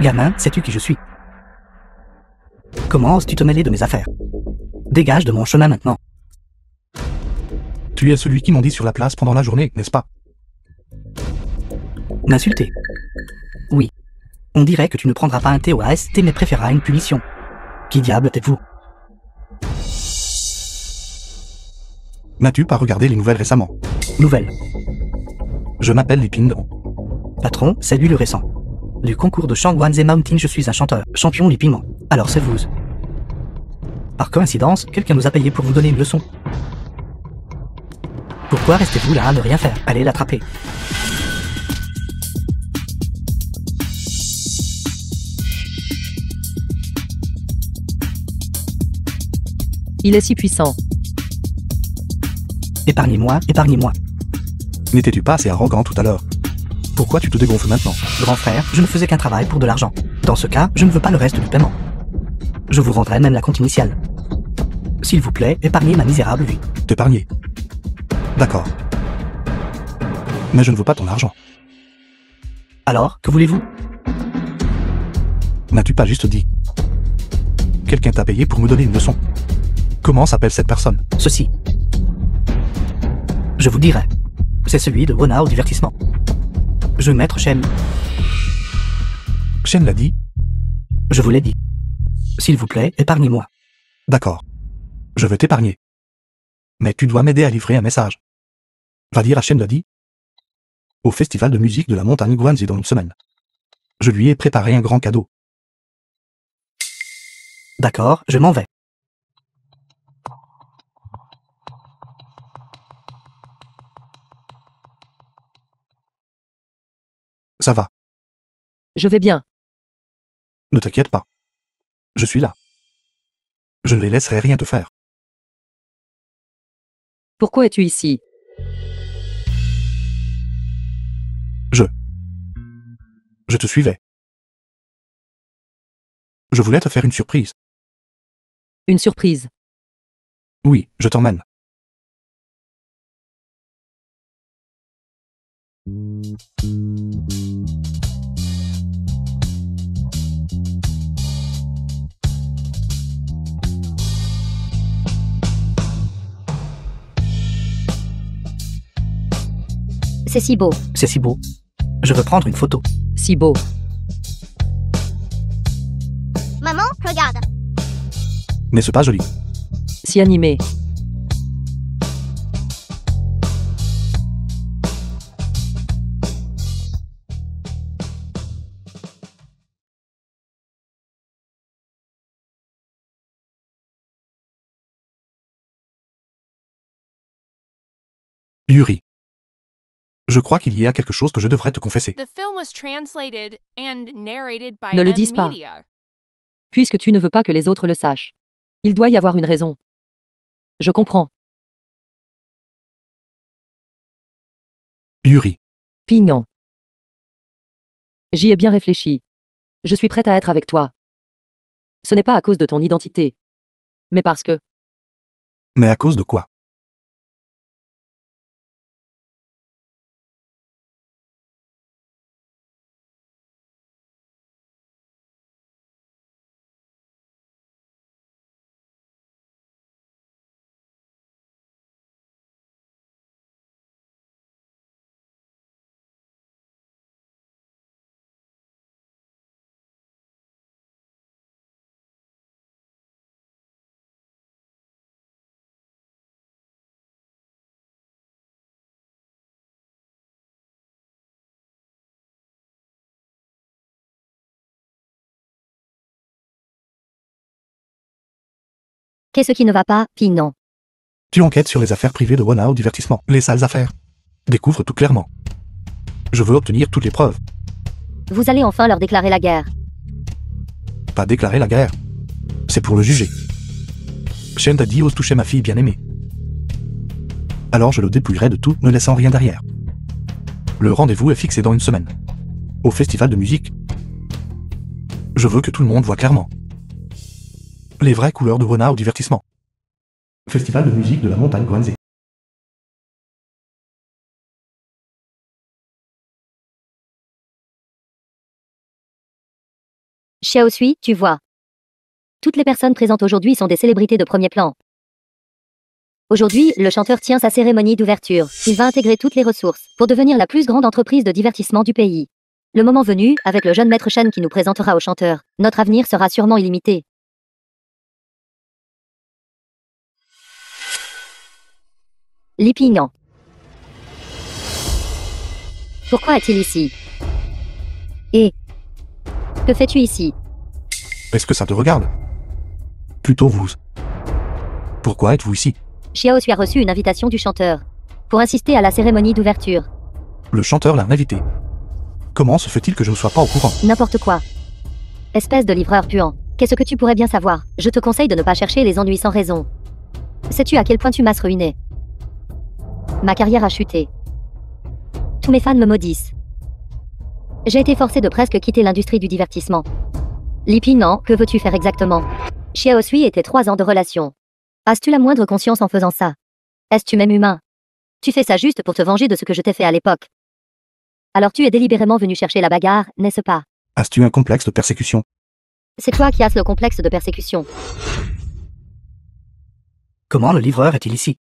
Gamin, sais-tu qui je suis? Comment oses-tu te mêler de mes affaires? Dégage de mon chemin maintenant. Tu es celui qui m'ont dit sur la place pendant la journée, n'est-ce pas? M'insulter? Oui. On dirait que tu ne prendras pas un thé au AST mais préféreras une punition. Qui diable êtes-vous? N'as-tu pas regardé les nouvelles récemment? Nouvelle. Je m'appelle Li Pingyan. Patron, c'est lui le récent. Du concours de chant Guanze Mountain, je suis un chanteur, champion Li Pingyan. Alors c'est vous. Par coïncidence, quelqu'un nous a payé pour vous donner une leçon. Pourquoi restez-vous là à ne rien faire? Allez l'attraper. Il est si puissant. Épargnez-moi, épargnez-moi. N'étais-tu pas assez arrogant tout à l'heure? Pourquoi tu te dégonfles maintenant? Grand frère, je ne faisais qu'un travail pour de l'argent. Dans ce cas, je ne veux pas le reste du paiement. Je vous rendrai même la compte initiale. S'il vous plaît, épargnez ma misérable vie. T'épargner. D'accord. Mais je ne veux pas ton argent. Alors, que voulez-vous? N'as-tu pas juste dit? Quelqu'un t'a payé pour me donner une leçon. Comment s'appelle cette personne? Ceci. Je vous dirai. C'est celui de Wona au divertissement. Je maître Shen. Shen l'a dit? Je vous l'ai dit. S'il vous plaît, épargnez-moi. D'accord. Je veux t'épargner. Mais tu dois m'aider à livrer un message. Va dire à Shen l'a dit. Au festival de musique de la montagne Guanzi dans une semaine. Je lui ai préparé un grand cadeau. D'accord, je m'en vais. Ça va. Je vais bien. Ne t'inquiète pas. Je suis là. Je ne les laisserai rien te faire. Pourquoi es-tu ici? Je te suivais. Je voulais te faire une surprise. Une surprise. Oui, je t'emmène. C'est si beau. C'est si beau. Je veux prendre une photo. Si beau. Maman, regarde. N'est-ce pas joli? Si animé. Yuri. Je crois qu'il y a quelque chose que je devrais te confesser. The film was translated and narrated by Ne le M dise pas. Media. Puisque tu ne veux pas que les autres le sachent. Il doit y avoir une raison. Je comprends. Yuri. Pignon. J'y ai bien réfléchi. Je suis prête à être avec toi. Ce n'est pas à cause de ton identité. Mais parce que, Mais à cause de quoi? Qu'est-ce qui ne va pas, Pignon? Tu enquêtes sur les affaires privées de Wona au divertissement. Les sales affaires. Découvre tout clairement. Je veux obtenir toutes les preuves. Vous allez enfin leur déclarer la guerre. Pas déclarer la guerre. C'est pour le juger. Shen a dit ose toucher ma fille bien-aimée. Alors je le dépouillerai de tout, ne laissant rien derrière. Le rendez-vous est fixé dans une semaine. Au festival de musique. Je veux que tout le monde voit clairement les vraies couleurs de Wona au divertissement. Festival de musique de la montagne Guanzi. Xiaoshui, tu vois. Toutes les personnes présentes aujourd'hui sont des célébrités de premier plan. Aujourd'hui, le chanteur tient sa cérémonie d'ouverture. Il va intégrer toutes les ressources pour devenir la plus grande entreprise de divertissement du pays. Le moment venu, avec le jeune maître Shen qui nous présentera au chanteur, notre avenir sera sûrement illimité. Li Pingyan. Pourquoi est-il ici? Et que fais-tu ici? Est-ce que ça te regarde? Plutôt vous. Pourquoi êtes-vous ici? Xiaoshui a reçu une invitation du chanteur pour assister à la cérémonie d'ouverture. Le chanteur l'a invité. Comment se fait-il que je ne sois pas au courant? N'importe quoi. Espèce de livreur puant. Qu'est-ce que tu pourrais bien savoir? Je te conseille de ne pas chercher les ennuis sans raison. Sais-tu à quel point tu m'as ruiné? Ma carrière a chuté. Tous mes fans me maudissent. J'ai été forcé de presque quitter l'industrie du divertissement. Li Pingyan, que veux-tu faire exactement? Xiaoshui était 3 ans de relation As-tu la moindre conscience en faisant ça? Est-ce que tu m'aimes humain? Tu fais ça juste pour te venger de ce que je t'ai fait à l'époque. Alors tu es délibérément venu chercher la bagarre, n'est-ce pas? As-tu un complexe de persécution? C'est toi qui as le complexe de persécution. Comment le livreur est-il ici?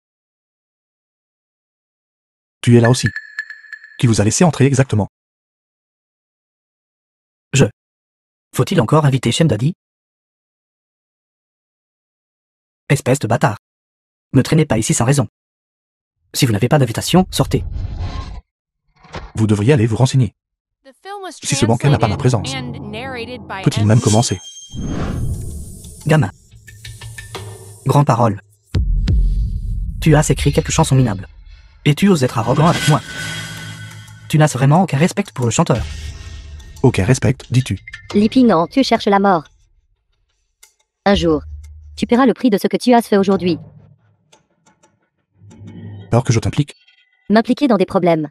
Tu es là aussi. Qui vous a laissé entrer exactement? Faut-il encore inviter Shem Daddy? Espèce de bâtard. Ne traînez pas ici sans raison. Si vous n'avez pas d'invitation, sortez. Vous devriez aller vous renseigner. The film was Si ce banquet n'a pas ma translated présence, and narrated by peut-il M. même commencer? Gamin. Grand parole. Tu as écrit quelques chansons minables. Et tu oses être arrogant avec moi. Tu n'as vraiment aucun respect pour le chanteur. Aucun respect, dis-tu. Li Ping-an, tu cherches la mort. Un jour, tu paieras le prix de ce que tu as fait aujourd'hui. Peur que je t'implique? M'impliquer dans des problèmes.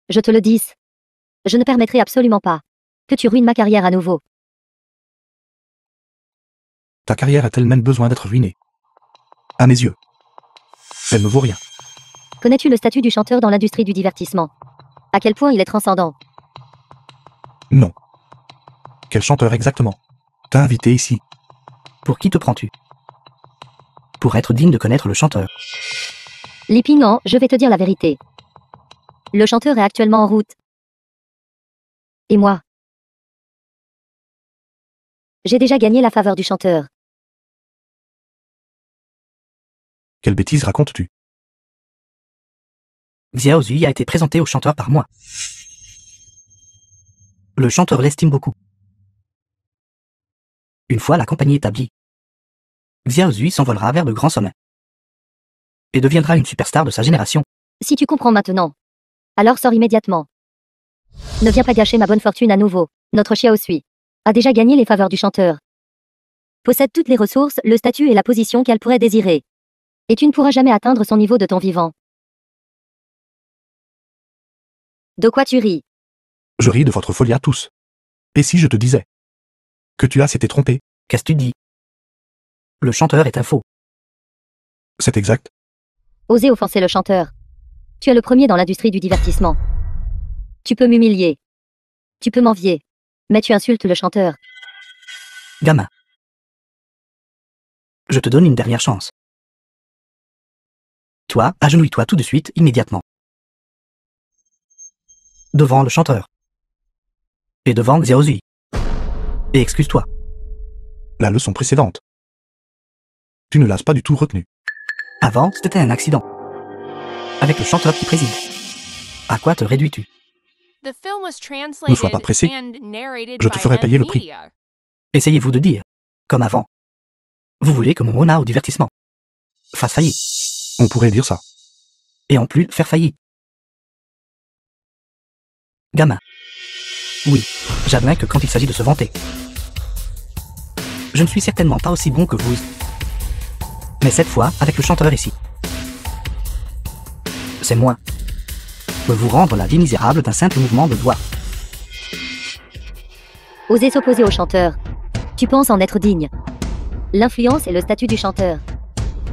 Je te le dis. Je ne permettrai absolument pas que tu ruines ma carrière à nouveau. Ta carrière a-t-elle même besoin d'être ruinée? À mes yeux. Elle ne vaut rien. Connais-tu le statut du chanteur dans l'industrie du divertissement? À quel point il est transcendant? Non. Quel chanteur exactement t'as invité ici? Pour qui te prends-tu? Pour être digne de connaître le chanteur. Li Ping-an, je vais te dire la vérité. Le chanteur est actuellement en route. Et moi? J'ai déjà gagné la faveur du chanteur. Quelle bêtise racontes-tu? Xiao Zui a été présenté au chanteur par moi. Le chanteur l'estime beaucoup. Une fois la compagnie établie, Xiao Zui s'envolera vers de grands sommets. Et deviendra une superstar de sa génération. Si tu comprends maintenant, alors sors immédiatement. Ne viens pas gâcher ma bonne fortune à nouveau. Notre Xiao Zui a déjà gagné les faveurs du chanteur. Possède toutes les ressources, le statut et la position qu'elle pourrait désirer. Et tu ne pourras jamais atteindre son niveau de ton vivant. De quoi tu ris? Je ris de votre folie à tous. Et si je te disais que tu as s'était trompé? Qu'est-ce que tu dis? Le chanteur est un faux. C'est exact. Oser offenser le chanteur. Tu es le premier dans l'industrie du divertissement. Tu peux m'humilier. Tu peux m'envier. Mais tu insultes le chanteur. Gamin. Je te donne une dernière chance. Toi, agenouille-toi tout de suite, immédiatement. Devant le chanteur. Et devant Xiao Zui. Et excuse-toi. La leçon précédente. Tu ne l'as pas du tout retenue. Avant, c'était un accident. Avec le chanteur qui préside. À quoi te réduis-tu? The film was Ne sois translated pas pressé. and narrated Je te by ferai payer le prix. NVIDIA. Essayez-vous de dire, comme avant. Vous voulez que mon renard au divertissement fasse faillite. On pourrait dire ça. Et en plus faire faillite. Gamin. Oui, j'admets que quand il s'agit de se vanter, je ne suis certainement pas aussi bon que vous. Mais cette fois, avec le chanteur ici, c'est moi. De vous rendre la vie misérable d'un simple mouvement de doigt. Oser s'opposer au chanteur. Tu penses en être digne. L'influence et le statut du chanteur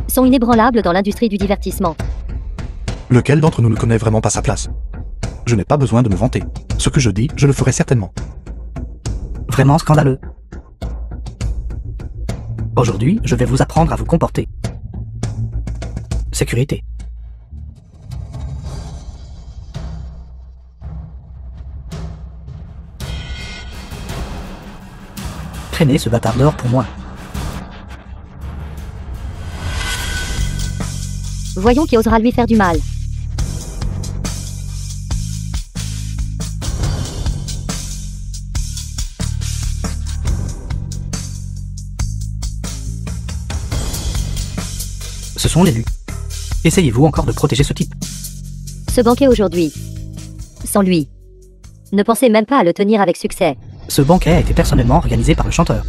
sont inébranlables dans l'industrie du divertissement. Lequel d'entre nous ne connaît vraiment pas sa place? Je n'ai pas besoin de me vanter. Ce que je dis, je le ferai certainement. Vraiment scandaleux. Aujourd'hui, je vais vous apprendre à vous comporter. Sécurité. Prenez ce bâtard d'or pour moi. Voyons qui osera lui faire du mal. Ce sont les lus. Essayez-vous encore de protéger ce type. Ce banquet aujourd'hui. Sans lui. Ne pensez même pas à le tenir avec succès. Ce banquet a été personnellement organisé par le chanteur.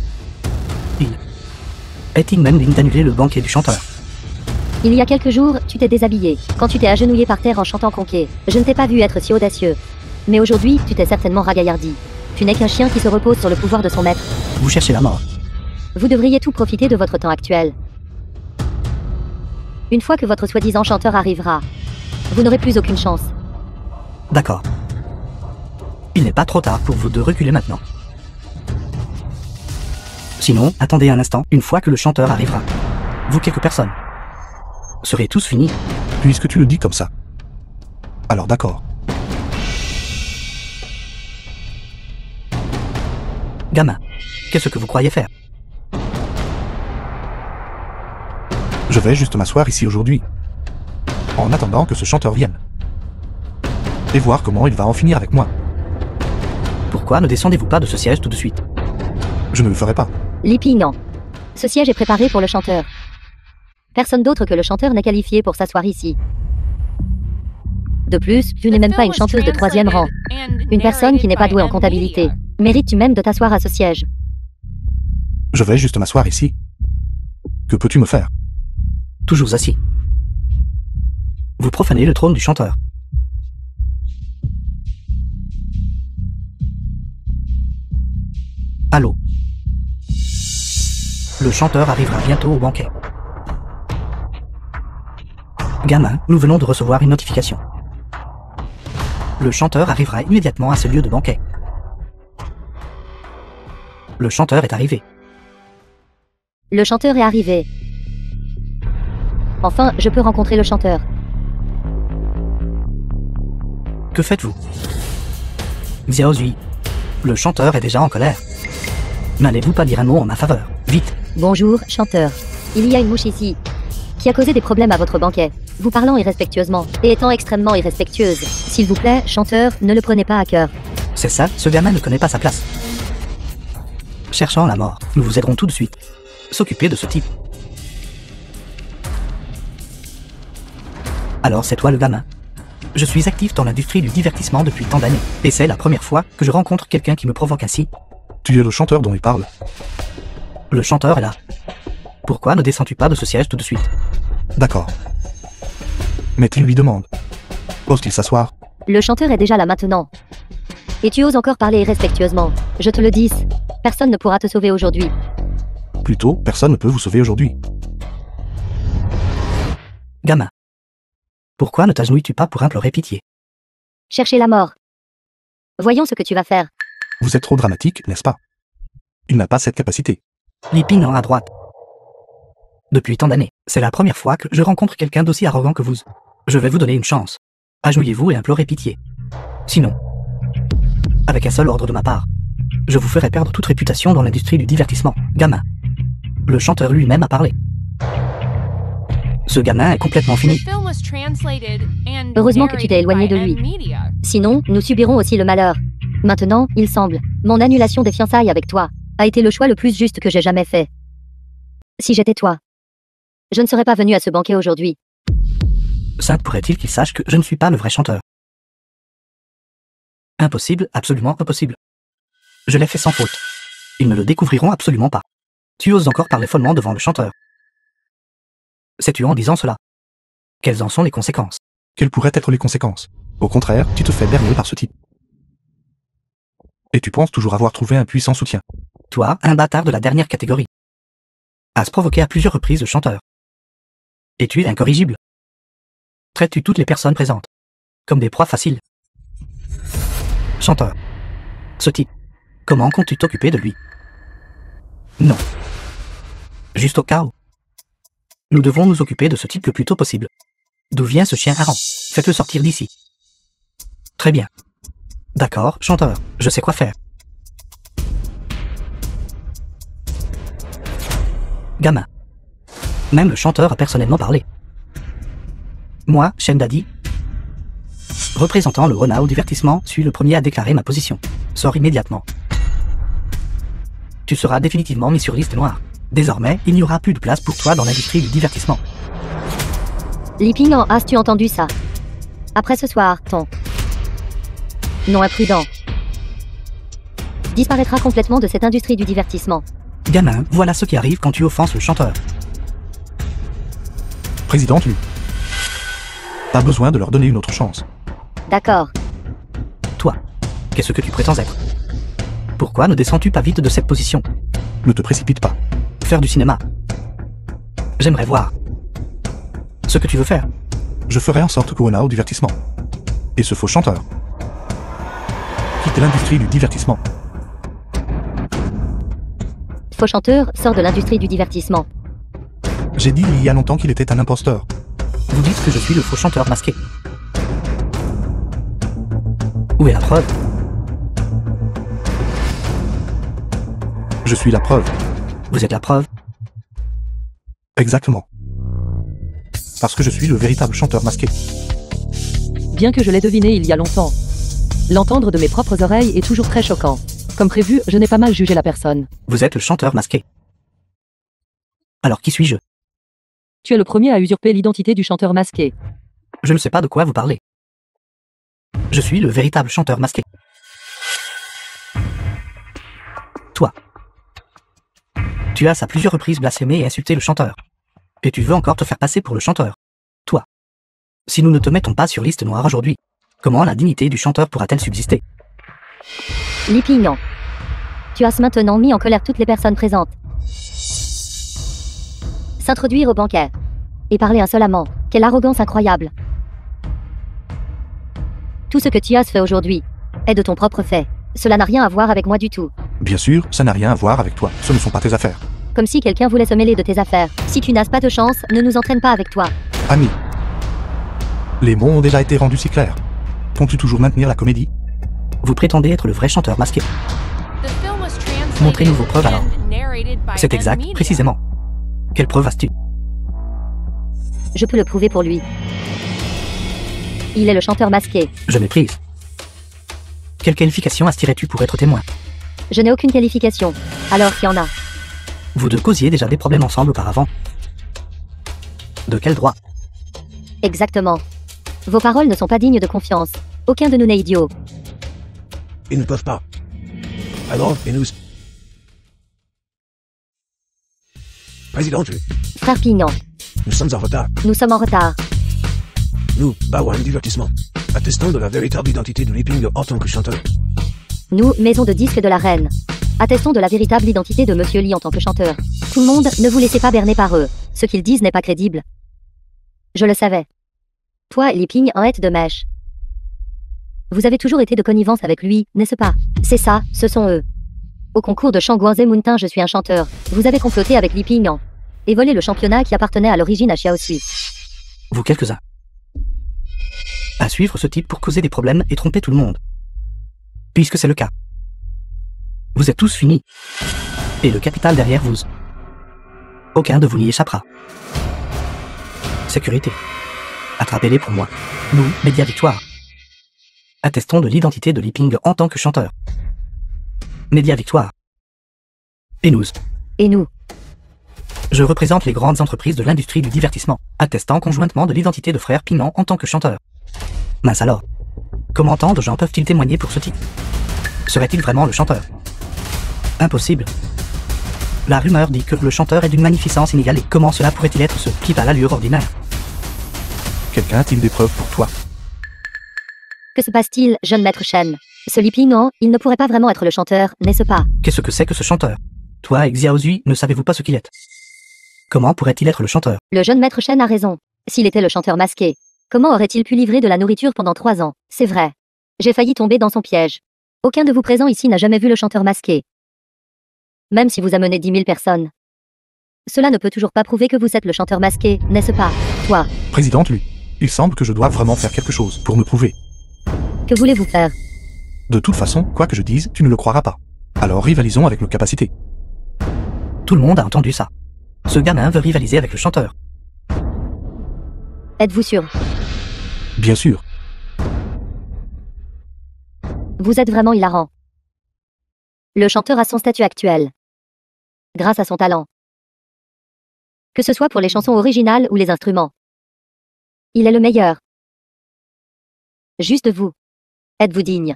Il est-il même digne d'annuler le banquet du chanteur? Il y a quelques jours, tu t'es déshabillé. Quand tu t'es agenouillé par terre en chantant Conquet. Je ne t'ai pas vu être si audacieux. Mais aujourd'hui, tu t'es certainement ragaillardi. Tu n'es qu'un chien qui se repose sur le pouvoir de son maître. Vous cherchez la mort. Vous devriez tout profiter de votre temps actuel. Une fois que votre soi-disant chanteur arrivera, vous n'aurez plus aucune chance. D'accord. Il n'est pas trop tard pour vous de reculer maintenant. Sinon, attendez un instant, une fois que le chanteur arrivera. Vous quelques personnes serez tous finis. Puisque tu le dis comme ça. Alors d'accord. Gamin, qu'est-ce que vous croyez faire? Je vais juste m'asseoir ici aujourd'hui. En attendant que ce chanteur vienne. Et voir comment il va en finir avec moi. Pourquoi ne descendez-vous pas de ce siège tout de suite? Je ne le ferai pas. Lippy, non. Ce siège est préparé pour le chanteur. Personne d'autre que le chanteur n'est qualifié pour s'asseoir ici. De plus, tu n'es même pas une chanteuse de 3e rang. Une personne qui n'est pas douée en comptabilité. Mérites-tu même de t'asseoir à ce siège? Je vais juste m'asseoir ici. Que peux-tu me faire? Toujours assis. Vous profanez le trône du chanteur. Allô? Le chanteur arrivera bientôt au banquet. Gamin, nous venons de recevoir une notification. Le chanteur arrivera immédiatement à ce lieu de banquet. Le chanteur est arrivé. Le chanteur est arrivé. Enfin, je peux rencontrer le chanteur. Que faites-vous? Xiaozui, le chanteur est déjà en colère. N'allez-vous pas dire un mot en ma faveur? Vite! Bonjour, chanteur. Il y a une mouche ici, qui a causé des problèmes à votre banquet, vous parlant irrespectueusement, et étant extrêmement irrespectueuse. S'il vous plaît, chanteur, ne le prenez pas à cœur. C'est ça, ce gamin ne connaît pas sa place. Cherchant la mort, nous vous aiderons tout de suite. S'occuper de ce type. Alors c'est toi le gamin. Je suis actif dans l'industrie du divertissement depuis tant d'années, et c'est la première fois que je rencontre quelqu'un qui me provoque ainsi. Tu es le chanteur dont il parle. Le chanteur est là. Pourquoi ne descends-tu pas de ce siège tout de suite? D'accord. Mais tu lui demandes. Ose-t-il s'asseoir? Le chanteur est déjà là maintenant. Et tu oses encore parler irrespectueusement. Je te le dis, personne ne pourra te sauver aujourd'hui. Plutôt, personne ne peut vous sauver aujourd'hui. Gamin. Pourquoi ne t'agenouilles-tu pas pour implorer pitié? Chercher la mort. Voyons ce que tu vas faire. Vous êtes trop dramatique, n'est-ce pas? Il n'a pas cette capacité. Lippy à droite. Depuis tant d'années, c'est la première fois que je rencontre quelqu'un d'aussi arrogant que vous. Je vais vous donner une chance. Agenouillez-vous et implorez pitié. Sinon, avec un seul ordre de ma part, je vous ferai perdre toute réputation dans l'industrie du divertissement. Gamin. Le chanteur lui-même a parlé. Ce gamin est complètement fini. Heureusement que tu t'es éloigné de lui. Sinon, nous subirons aussi le malheur. Maintenant, il semble, mon annulation des fiançailles avec toi a été le choix le plus juste que j'ai jamais fait. Si j'étais toi, je ne serais pas venu à ce banquet aujourd'hui. Ça pourrait-il qu'il sache que je ne suis pas le vrai chanteur? Impossible, absolument impossible. Je l'ai fait sans faute. Ils ne le découvriront absolument pas. Tu oses encore parler follement devant le chanteur. Sais-tu en disant cela? Quelles en sont les conséquences? Quelles pourraient être les conséquences? Au contraire, tu te fais berner par ce type. Et tu penses toujours avoir trouvé un puissant soutien. Toi, un bâtard de la dernière catégorie. As provoqué à plusieurs reprises le chanteur. Et tu es incorrigible. Traites-tu toutes les personnes présentes comme des proies faciles? Chanteur. Ce type. Comment comptes-tu t'occuper de lui? Non. Juste au cas où. Nous devons nous occuper de ce type le plus tôt possible. D'où vient ce chien errant? Faites-le sortir d'ici. Très bien. D'accord, chanteur, je sais quoi faire. Gamin. Même le chanteur a personnellement parlé. Moi, Shen Daddy, représentant le Rona au divertissement, suis le premier à déclarer ma position. Sors immédiatement. Tu seras définitivement mis sur liste noire. Désormais, il n'y aura plus de place pour toi dans l'industrie du divertissement. Lippy, as-tu entendu ça? Après ce soir, ton non imprudent disparaîtra complètement de cette industrie du divertissement. Gamin, voilà ce qui arrive quand tu offenses le chanteur. Président, tu as besoin de leur donner une autre chance. D'accord. Toi, qu'est-ce que tu prétends être? Pourquoi ne descends-tu pas vite de cette position? Ne te précipite pas. Faire du cinéma. J'aimerais voir. ce que tu veux faire. Je ferai en sorte qu'Ona au divertissement. Et ce faux chanteur quitte l'industrie du divertissement. Faux chanteur sort de l'industrie du divertissement. J'ai dit il y a longtemps qu'il était un imposteur. Vous dites que je suis le faux chanteur masqué. Où est la preuve? Je suis la preuve. Vous êtes la preuve? Exactement. Parce que je suis le véritable chanteur masqué. Bien que je l'ai deviné il y a longtemps. L'entendre de mes propres oreilles est toujours très choquant. Comme prévu, je n'ai pas mal jugé la personne. Vous êtes le chanteur masqué. Alors qui suis-je? Tu es le premier à usurper l'identité du chanteur masqué. Je ne sais pas de quoi vous parlez. Je suis le véritable chanteur masqué. Toi. Tu as à plusieurs reprises blasphémé et insulté le chanteur. Et tu veux encore te faire passer pour le chanteur. Toi. Si nous ne te mettons pas sur liste noire aujourd'hui, comment la dignité du chanteur pourra-t-elle subsister? Li Pingyan. Tu as maintenant mis en colère toutes les personnes présentes. S'introduire au banquet. Et parler insolemment. Quelle arrogance incroyable. Tout ce que tu as fait aujourd'hui est de ton propre fait. Cela n'a rien à voir avec moi du tout. Bien sûr, ça n'a rien à voir avec toi. Ce ne sont pas tes affaires. Comme si quelqu'un voulait se mêler de tes affaires. Si tu n'as pas de chance, ne nous entraîne pas avec toi. Ami. Les mots ont déjà été rendus si clairs. Comptes-tu toujours maintenir la comédie? Vous prétendez être le vrai chanteur masqué. The film was translated Montrez-nous vos preuves alors. and narrated by C'est exact, M-Media. précisément. Quelle preuve as-tu? Je peux le prouver pour lui. Il est le chanteur masqué. Je méprise. Quelle qualification aspirais-tu pour être témoin? Je n'ai aucune qualification. Alors qu'il y en a. Vous deux causiez déjà des problèmes ensemble auparavant. De quel droit? Exactement. Vos paroles ne sont pas dignes de confiance. Aucun de nous n'est idiot. Ils ne peuvent pas. Alors, et nous... Président, Frère Pingyan, nous sommes en retard. nous sommes en retard. Nous, Bawan Divertissement, attestons de la véritable identité de Li Ping en tant que chanteur. Nous, maison de disques de la reine. Attestons de la véritable identité de Monsieur Lee en tant que chanteur. Tout le monde, ne vous laissez pas berner par eux. Ce qu'ils disent n'est pas crédible. Je le savais. Toi et Li Ping en êtes de mèche. Vous avez toujours été de connivence avec lui, n'est-ce pas? C'est ça, ce sont eux. Au concours de chant Guanzé Mountain, je suis un chanteur. Vous avez comploté avec Li Ping et volé le championnat qui appartenait à l'origine à Xiaosui. Vous quelques-uns. À suivre ce type pour causer des problèmes et tromper tout le monde. Puisque c'est le cas. Vous êtes tous finis. Et le capital derrière vous. Aucun de vous n'y échappera. Sécurité. Attrapez-les pour moi. Nous, Média Victoire. Attestons de l'identité de Li Ping en tant que chanteur. Média Victoire. Et nous. Et nous? Je représente les grandes entreprises de l'industrie du divertissement, attestant conjointement de l'identité de frère Pingyan en tant que chanteur. Mince alors. Comment tant de gens peuvent-ils témoigner pour ce type? Serait-il vraiment le chanteur? Impossible. La rumeur dit que le chanteur est d'une magnificence inégalée. Comment cela pourrait-il être ce type à l'allure ordinaire? Quelqu'un a-t-il des preuves pour toi? Que se passe-t-il, jeune maître Shen? Ce Li Ping, il ne pourrait pas vraiment être le chanteur, n'est-ce pas? Qu'est-ce que c'est que ce chanteur? Toi et Xiaozui, ne savez-vous pas ce qu'il est? Comment pourrait-il être le chanteur? Le jeune maître Shen a raison. S'il était le chanteur masqué, comment aurait-il pu livrer de la nourriture pendant 3 ans? C'est vrai. J'ai failli tomber dans son piège. Aucun de vous présents ici n'a jamais vu le chanteur masqué. Même si vous amenez 10 000 personnes. Cela ne peut toujours pas prouver que vous êtes le chanteur masqué, n'est-ce pas? Toi, Présidente, lui. Il semble que je dois vraiment faire quelque chose pour me prouver. que voulez-vous faire? De toute façon, quoi que je dise, tu ne le croiras pas. Alors rivalisons avec nos capacités. Tout le monde a entendu ça. Ce gamin veut rivaliser avec le chanteur. Êtes-vous sûr? Bien sûr. Vous êtes vraiment hilarant. Le chanteur a son statut actuel. Grâce à son talent. Que ce soit pour les chansons originales ou les instruments. Il est le meilleur. Juste vous. Êtes-vous digne?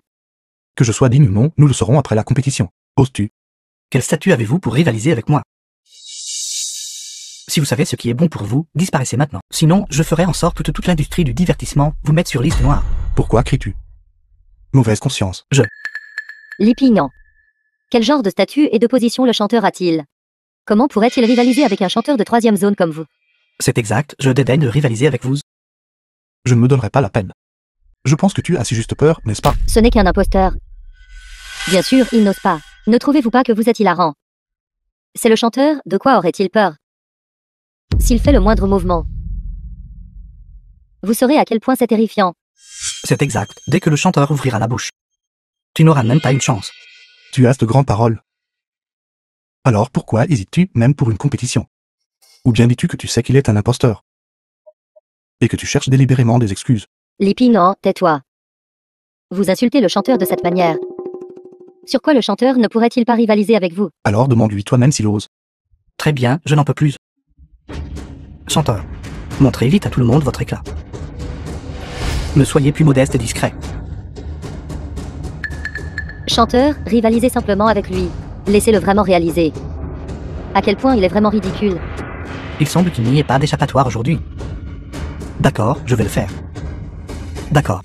Que je sois digne ou non, nous le saurons après la compétition. Oses-tu? Quel statut avez-vous pour rivaliser avec moi? Si vous savez ce qui est bon pour vous, disparaissez maintenant. Sinon, je ferai en sorte que toute l'industrie du divertissement vous mette sur liste noire. Pourquoi cries-tu? Mauvaise conscience. Li Ping. Quel genre de statut et de position le chanteur a-t-il? Comment pourrait-il rivaliser avec un chanteur de 3e zone comme vous? C'est exact, je dédaigne de rivaliser avec vous. Je ne me donnerai pas la peine. Je pense que tu as si juste peur, n'est-ce pas? Ce n'est qu'un imposteur. Bien sûr, il n'ose pas. Ne trouvez-vous pas que vous êtes hilarant? C'est le chanteur, de quoi aurait-il peur? S'il fait le moindre mouvement. Vous saurez à quel point c'est terrifiant. C'est exact, dès que le chanteur ouvrira la bouche. Tu n'auras même pas une chance. Tu as de grandes paroles. Alors pourquoi hésites-tu même pour une compétition? Ou bien dis-tu que tu sais qu'il est un imposteur? Et que tu cherches délibérément des excuses? Lippy, non, tais-toi. Vous insultez le chanteur de cette manière. Sur quoi le chanteur ne pourrait-il pas rivaliser avec vous? Alors demande-lui toi-même s'il ose. Très bien, je n'en peux plus. Chanteur, montrez vite à tout le monde votre éclat. Ne soyez plus modeste et discret. Chanteur, rivalisez simplement avec lui. Laissez-le vraiment réaliser. À quel point il est vraiment ridicule. Il semble qu'il n'y ait pas d'échappatoire aujourd'hui. D'accord, je vais le faire. D'accord.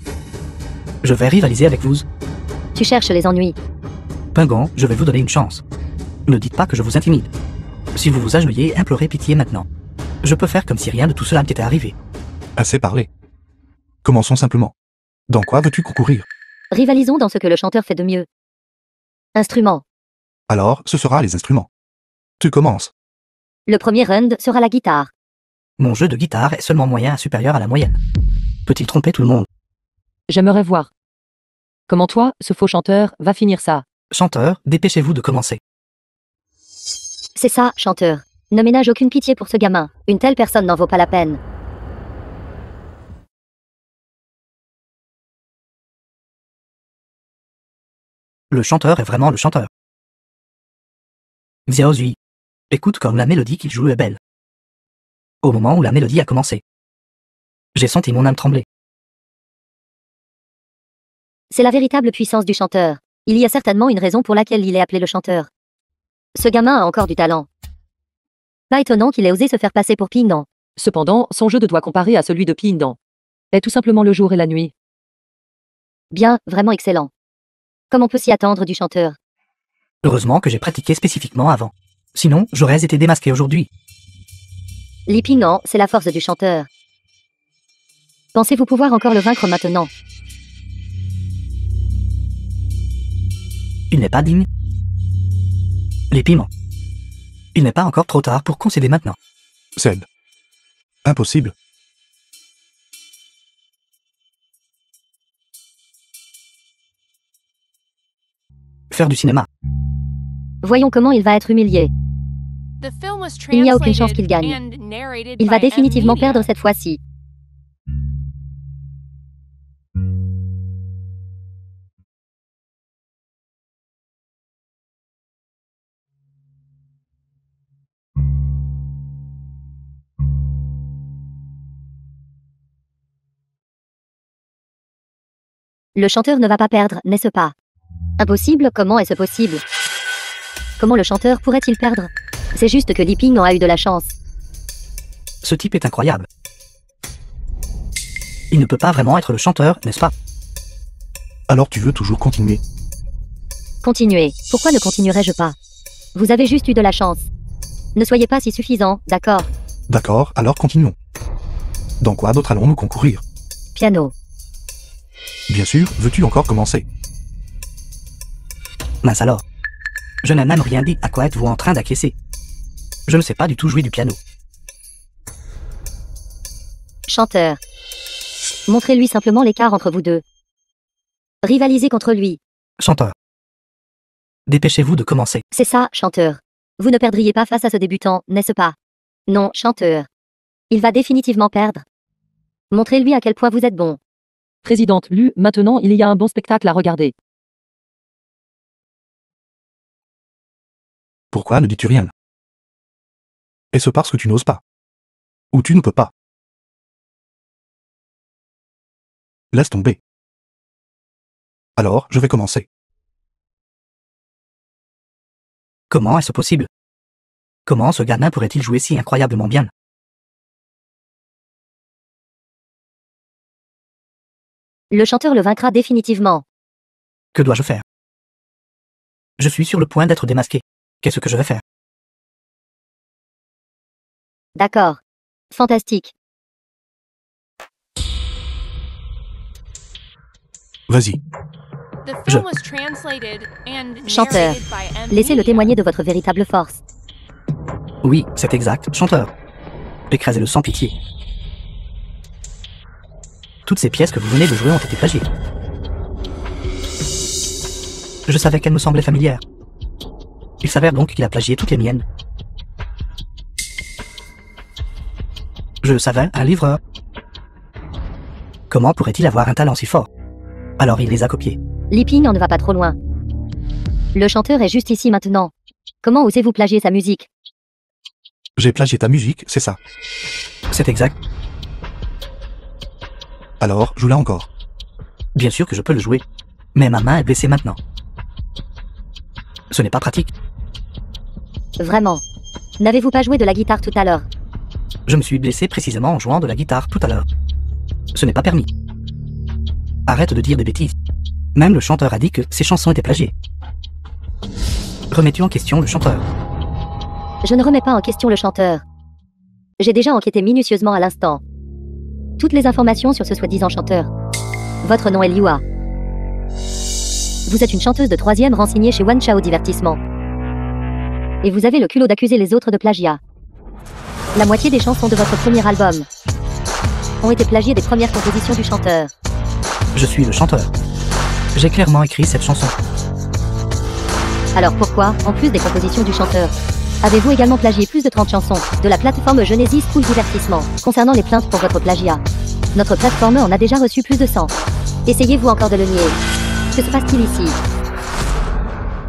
Je vais rivaliser avec vous. Tu cherches les ennuis. Pingon, je vais vous donner une chance. Ne dites pas que je vous intimide. Si vous vous agenouillez, implorez pitié maintenant. Je peux faire comme si rien de tout cela n'était arrivé. Assez parlé. Commençons simplement. Dans quoi veux-tu concourir? Rivalisons dans ce que le chanteur fait de mieux. Instrument. Alors, ce sera les instruments. Tu commences. Le premier round sera la guitare. Mon jeu de guitare est seulement moyen supérieur à la moyenne. Peut-il tromper tout le monde? J'aimerais voir. Comment toi, ce faux chanteur, va finir ça? Chanteur, dépêchez-vous de commencer. C'est ça, chanteur. Ne ménage aucune pitié pour ce gamin. Une telle personne n'en vaut pas la peine. Le chanteur est vraiment le chanteur. Xiaozui. Écoute comme la mélodie qu'il joue est belle. Au moment où la mélodie a commencé, j'ai senti mon âme trembler. C'est la véritable puissance du chanteur. Il y a certainement une raison pour laquelle il est appelé le chanteur. Ce gamin a encore du talent. Pas étonnant qu'il ait osé se faire passer pour Pindan. Cependant, son jeu de doigt comparé à celui de Pindan est tout simplement le jour et la nuit. Bien, vraiment excellent. Comme on peut s'y attendre du chanteur. Heureusement que j'ai pratiqué spécifiquement avant. Sinon, j'aurais été démasqué aujourd'hui. Lippy, non, c'est la force du chanteur. Pensez-vous pouvoir encore le vaincre maintenant? Il n'est pas digne. Les piments. Il n'est pas encore trop tard pour concéder maintenant. Cède. Impossible. Faire du cinéma. Voyons comment il va être humilié. The film was Il n'y a aucune chance qu'il translated gagne. and narrated Il va by M. définitivement Media. perdre cette fois-ci. Le chanteur ne va pas perdre, n'est-ce pas? Impossible, comment est-ce possible? Comment le chanteur pourrait-il perdre? C'est juste que Lippy a eu de la chance. Ce type est incroyable. Il ne peut pas vraiment être le chanteur, n'est-ce pas? Alors tu veux toujours continuer? Continuez. Pourquoi ne continuerais-je pas? Vous avez juste eu de la chance. Ne soyez pas si suffisant, d'accord? D'accord, alors continuons. Dans quoi d'autre allons-nous concourir? Piano. Bien sûr, veux-tu encore commencer? Mince alors. Je n'ai même rien dit. À quoi êtes-vous en train d'acquiescer? Je ne sais pas du tout jouer du piano. Chanteur. Montrez-lui simplement l'écart entre vous deux. Rivalisez contre lui. Chanteur. Dépêchez-vous de commencer. C'est ça, chanteur. Vous ne perdriez pas face à ce débutant, n'est-ce pas? Non, chanteur. Il va définitivement perdre. Montrez-lui à quel point vous êtes bon. Présidente Lu, maintenant il y a un bon spectacle à regarder. Pourquoi ne dis-tu rien? Est-ce parce que tu n'oses pas? Ou tu ne peux pas? Laisse tomber. Alors, je vais commencer. Comment est-ce possible? Comment ce gamin pourrait-il jouer si incroyablement bien? Le chanteur le vaincra définitivement. Que dois-je faire? Je suis sur le point d'être démasqué. Qu'est-ce que je vais faire? D'accord. Fantastique. Vas-y. The Je- film was translated and Chanteur. narrated by M. Laissez-le Media. témoigner de votre véritable force. Oui, c'est exact, chanteur. Écrasez-le sans pitié. Toutes ces pièces que vous venez de jouer ont été plagiées. Je savais qu'elles me semblaient familières. Il s'avère donc qu'il a plagié toutes les miennes. Je savais, un livreur. Comment pourrait-il avoir un talent si fort? Alors il les a copiés. Li Ping en ne va pas trop loin. Le chanteur est juste ici maintenant. Comment osez-vous plagier sa musique? J'ai plagié ta musique, c'est ça. C'est exact. Alors, joue-la encore. Bien sûr que je peux le jouer. Mais ma main est blessée maintenant. Ce n'est pas pratique. Vraiment. N'avez-vous pas joué de la guitare tout à l'heure? Je me suis blessé précisément en jouant de la guitare tout à l'heure. Ce n'est pas permis. Arrête de dire des bêtises. Même le chanteur a dit que ses chansons étaient plagiées. Remets-tu en question le chanteur? Je ne remets pas en question le chanteur. J'ai déjà enquêté minutieusement à l'instant. Toutes les informations sur ce soi-disant chanteur. Votre nom est Liua. Vous êtes une chanteuse de 3e rang signée chez One Chao Divertissement. Et vous avez le culot d'accuser les autres de plagiat. La moitié des chansons de votre premier album ont été plagiées des premières compositions du chanteur. Je suis le chanteur. J'ai clairement écrit cette chanson. Alors pourquoi, en plus des compositions du chanteur, avez-vous également plagié plus de 30 chansons de la plateforme Genesis School Divertissement concernant les plaintes pour votre plagiat? Notre plateforme en a déjà reçu plus de 100. Essayez-vous encore de le nier? Que se passe-t-il ici?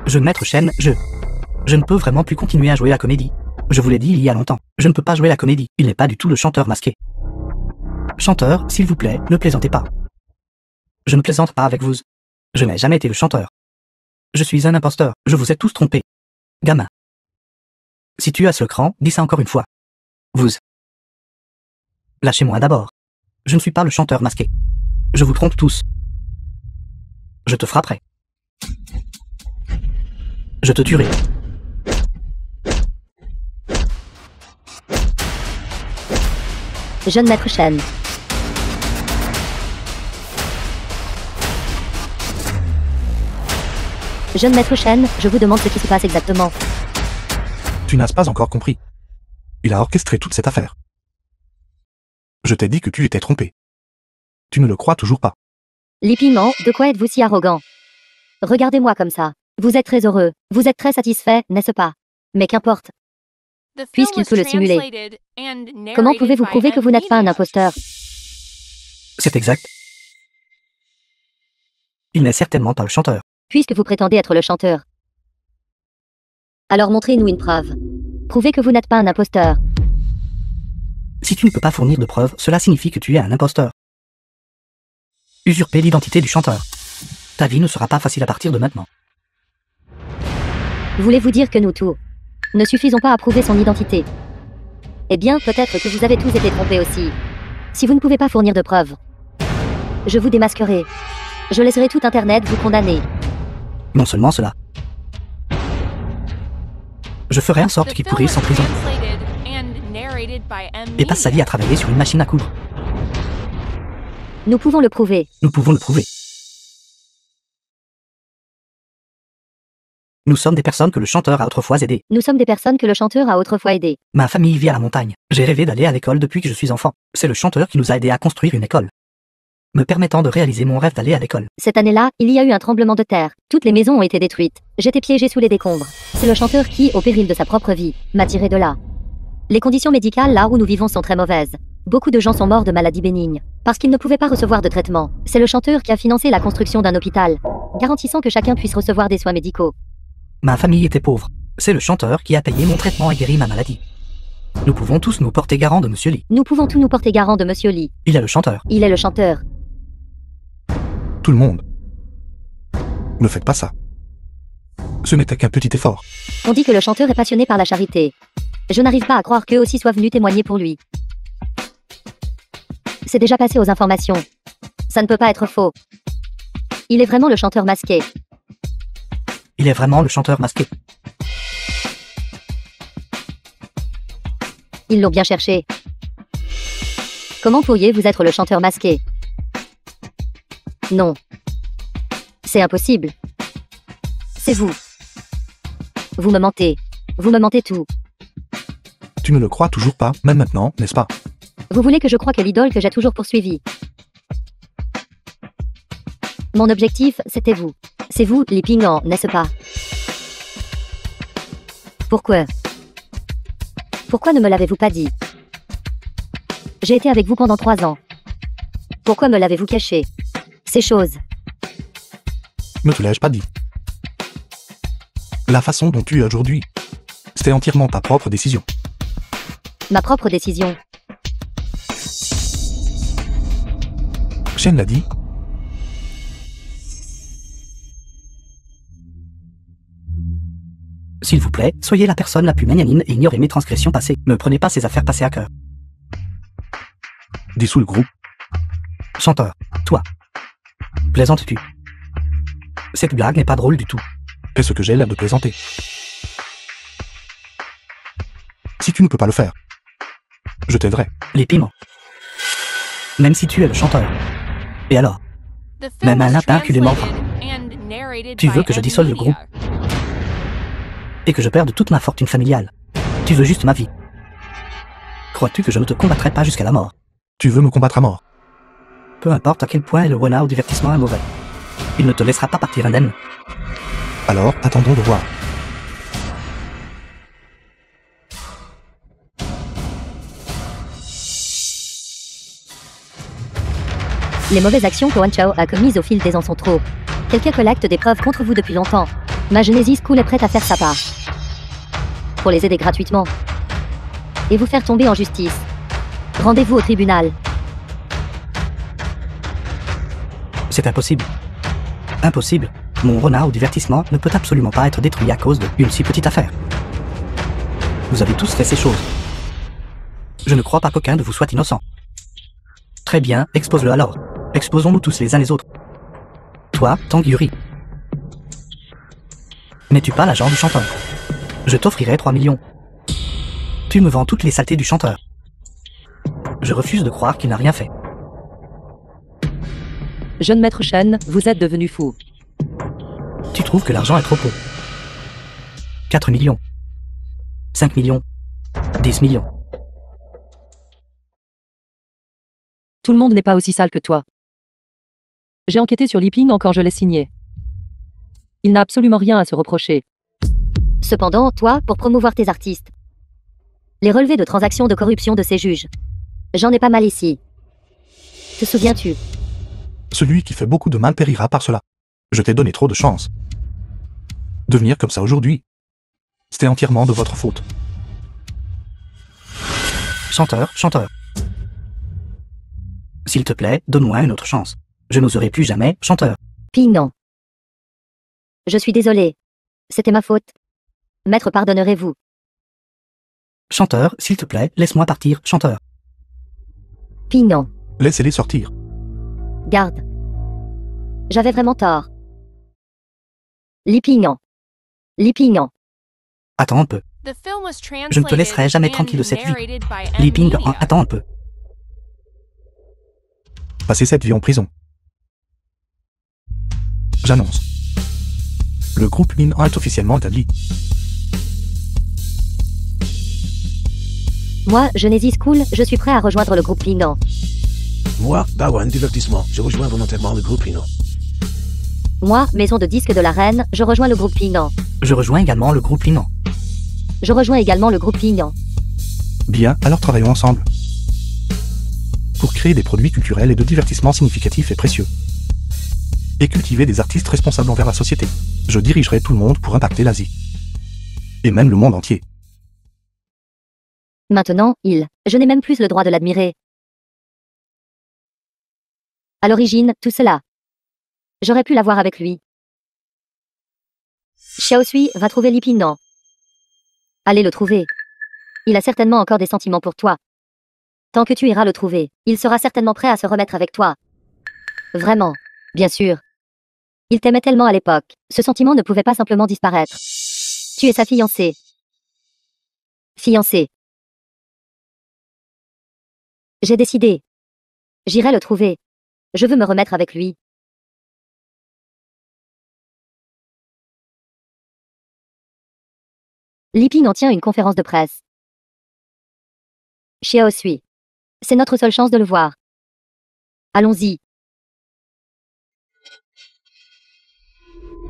Jeune maître Chen, je ne peux vraiment plus continuer à jouer la comédie. Je vous l'ai dit il y a longtemps. Je ne peux pas jouer la comédie. Il n'est pas du tout le chanteur masqué. Chanteur, s'il vous plaît, ne plaisantez pas. Je ne plaisante pas avec vous. Je n'ai jamais été le chanteur. Je suis un imposteur. Je vous ai tous trompés. Gamin. Si tu as ce cran, dis ça encore une fois. Vous. Lâchez-moi d'abord. Je ne suis pas le chanteur masqué. Je vous trompe tous. Je te frapperai. Je te tuerai. Jeune maître Chen. Jeune maître Chen, je vous demande ce qui se passe exactement. Tu n'as pas encore compris. Il a orchestré toute cette affaire. Je t'ai dit que tu étais trompé. Tu ne le crois toujours pas. Li Piment, de quoi êtes-vous si arrogant? Regardez-moi comme ça. Vous êtes très heureux. Vous êtes très satisfait, n'est-ce pas? Mais qu'importe. The film Puisqu'il was peut le simuler. translated and Comment narrated pouvez-vous by prouver que M. vous n'êtes pas un Media. imposteur? C'est exact. Il n'est certainement pas le chanteur. Puisque vous prétendez être le chanteur. Alors montrez-nous une preuve. Prouvez que vous n'êtes pas un imposteur. Si tu ne peux pas fournir de preuves, cela signifie que tu es un imposteur. Usurper l'identité du chanteur. Ta vie ne sera pas facile à partir de maintenant. Voulez-vous dire que nous tous ne suffisons pas à prouver son identité? Eh bien, peut-être que vous avez tous été trompés aussi. Si vous ne pouvez pas fournir de preuves, je vous démasquerai. Je laisserai tout Internet vous condamner. Non seulement cela. Je ferai en sorte The qu'il film pourrisse was en prison translated and narrated by M. et passe sa vie à travailler sur une machine à coudre. Nous pouvons le prouver. Nous pouvons le prouver. Nous sommes des personnes que le chanteur a autrefois aidées. Nous sommes des personnes que le chanteur a autrefois aidées. Ma famille vit à la montagne. J'ai rêvé d'aller à l'école depuis que je suis enfant. C'est le chanteur qui nous a aidés à construire une école, me permettant de réaliser mon rêve d'aller à l'école. Cette année-là, il y a eu un tremblement de terre. Toutes les maisons ont été détruites. J'étais piégé sous les décombres. C'est le chanteur qui, au péril de sa propre vie, m'a tiré de là. Les conditions médicales là où nous vivons sont très mauvaises. Beaucoup de gens sont morts de maladies bénignes, parce qu'ils ne pouvaient pas recevoir de traitement. C'est le chanteur qui a financé la construction d'un hôpital, garantissant que chacun puisse recevoir des soins médicaux. Ma famille était pauvre. C'est le chanteur qui a payé mon traitement et guéri ma maladie. Nous pouvons tous nous porter garant de Monsieur Lee. Nous pouvons tous nous porter garant de Monsieur Lee. Il est le chanteur. Il est le chanteur. Tout le monde. Ne faites pas ça. Ce n'était qu'un petit effort. On dit que le chanteur est passionné par la charité. Je n'arrive pas à croire qu'eux aussi soient venus témoigner pour lui. C'est déjà passé aux informations. Ça ne peut pas être faux. Il est vraiment le chanteur masqué. Il est vraiment le chanteur masqué. Ils l'ont bien cherché. Comment pourriez-vous être le chanteur masqué? Non. C'est impossible. C'est vous. Vous me mentez. Vous me mentez tout. Tu ne le crois toujours pas, même maintenant, n'est-ce pas? Vous voulez que je croie que l'idole que j'ai toujours poursuivie. Mon objectif, c'était vous. C'est vous, Li Pingnan, n'est-ce pas? Pourquoi? Pourquoi ne me l'avez-vous pas dit? J'ai été avec vous pendant 3 ans. Pourquoi me l'avez-vous caché? Ces choses. Me te l'ai-je pas dit? La façon dont tu es aujourd'hui, c'était entièrement ta propre décision. Ma propre décision. Shen l'a dit. S'il vous plaît, soyez la personne la plus magnanime et ignorez mes transgressions passées. Ne prenez pas ces affaires passées à cœur. Dissous le groupe. Chanteur, toi. Plaisantes-tu? Cette blague n'est pas drôle du tout. Est-ce que j'ai l'air de plaisanter? Si tu ne peux pas le faire, je t'aiderai. Les piments. Même si tu es le chanteur. Et alors? The film Même un was lapin cul les mordra. translated and narrated Tu veux by que je M. dissole le Media. groupe? Et que je perde toute ma fortune familiale. Tu veux juste ma vie. Crois-tu que je ne te combattrai pas jusqu'à la mort? Tu veux me combattre à mort? Peu importe à quel point le renard au divertissement est mauvais. Il ne te laissera pas partir indemne. Alors, attendons de voir. Les mauvaises actions que Wan Chao a commises au fil des ans sont trop. Quelqu'un collecte des preuves contre vous depuis longtemps. Ma Genesis School est prête à faire sa part. Pour les aider gratuitement. Et vous faire tomber en justice. Rendez-vous au tribunal. C'est impossible. Impossible. Mon renard au divertissement ne peut absolument pas être détruit à cause d'une si petite affaire. Vous avez tous fait ces choses. Je ne crois pas qu'aucun de vous soit innocent. Très bien, expose-le alors. Exposons-nous tous les uns les autres. Toi, Tang Yuri. N'es-tu pas l'agent du chanteur? Je t'offrirai 3 millions. Tu me vends toutes les saletés du chanteur. Je refuse de croire qu'il n'a rien fait. Jeune maître Shen, vous êtes devenu fou. Tu trouves que l'argent est trop peu? 4 millions. 5 millions. 10 millions. Tout le monde n'est pas aussi sale que toi. J'ai enquêté sur Li Pingnan quand je l'ai signé. Il n'a absolument rien à se reprocher. Cependant, toi, pour promouvoir tes artistes. Les relevés de transactions de corruption de ces juges. J'en ai pas mal ici. Te souviens-tu? Celui qui fait beaucoup de mal périra par cela. Je t'ai donné trop de chance. Devenir comme ça aujourd'hui, c'était entièrement de votre faute. Chanteur, chanteur. S'il te plaît, donne-moi une autre chance. Je n'oserai plus jamais, chanteur. Pingnan. Je suis désolé. C'était ma faute. Maître, pardonnerez-vous? Chanteur, s'il te plaît, laisse-moi partir, chanteur. Pingnan. Laissez-les sortir. Garde. J'avais vraiment tort. Li Pingnan. Li Pingnan. Attends un peu. The film was Je ne te laisserai jamais translated tranquille de and cette vie. narrated by Li M. Ping, Media. attends un peu. Passez cette vie en prison. J'annonce. Le groupe Min est officiellement établi. Moi, Genesis School, je suis prêt à rejoindre le groupe Pingnan. Moi, Bawan Divertissement, je rejoins volontairement le groupe Pino. Moi, maison de disques de la reine, je rejoins le groupe Pingnan. Je rejoins également le groupe Linan. Je rejoins également le groupe Pingnan. Bien, alors travaillons ensemble. Pour créer des produits culturels et de divertissement significatifs et précieux. Et cultiver des artistes responsables envers la société. Je dirigerai tout le monde pour impacter l'Asie. Et même le monde entier. Maintenant, je n'ai même plus le droit de l'admirer. À l'origine, tout cela. J'aurais pu l'avoir avec lui. Xiao Sui va trouver Li Pingnan. Allez le trouver. Il a certainement encore des sentiments pour toi. Tant que tu iras le trouver, il sera certainement prêt à se remettre avec toi. Vraiment. Bien sûr. Il t'aimait tellement à l'époque. Ce sentiment ne pouvait pas simplement disparaître. Tu es sa fiancée. Fiancée. J'ai décidé. J'irai le trouver. Je veux me remettre avec lui. Li Ping en tient une conférence de presse. Xiao suit. C'est notre seule chance de le voir. Allons-y.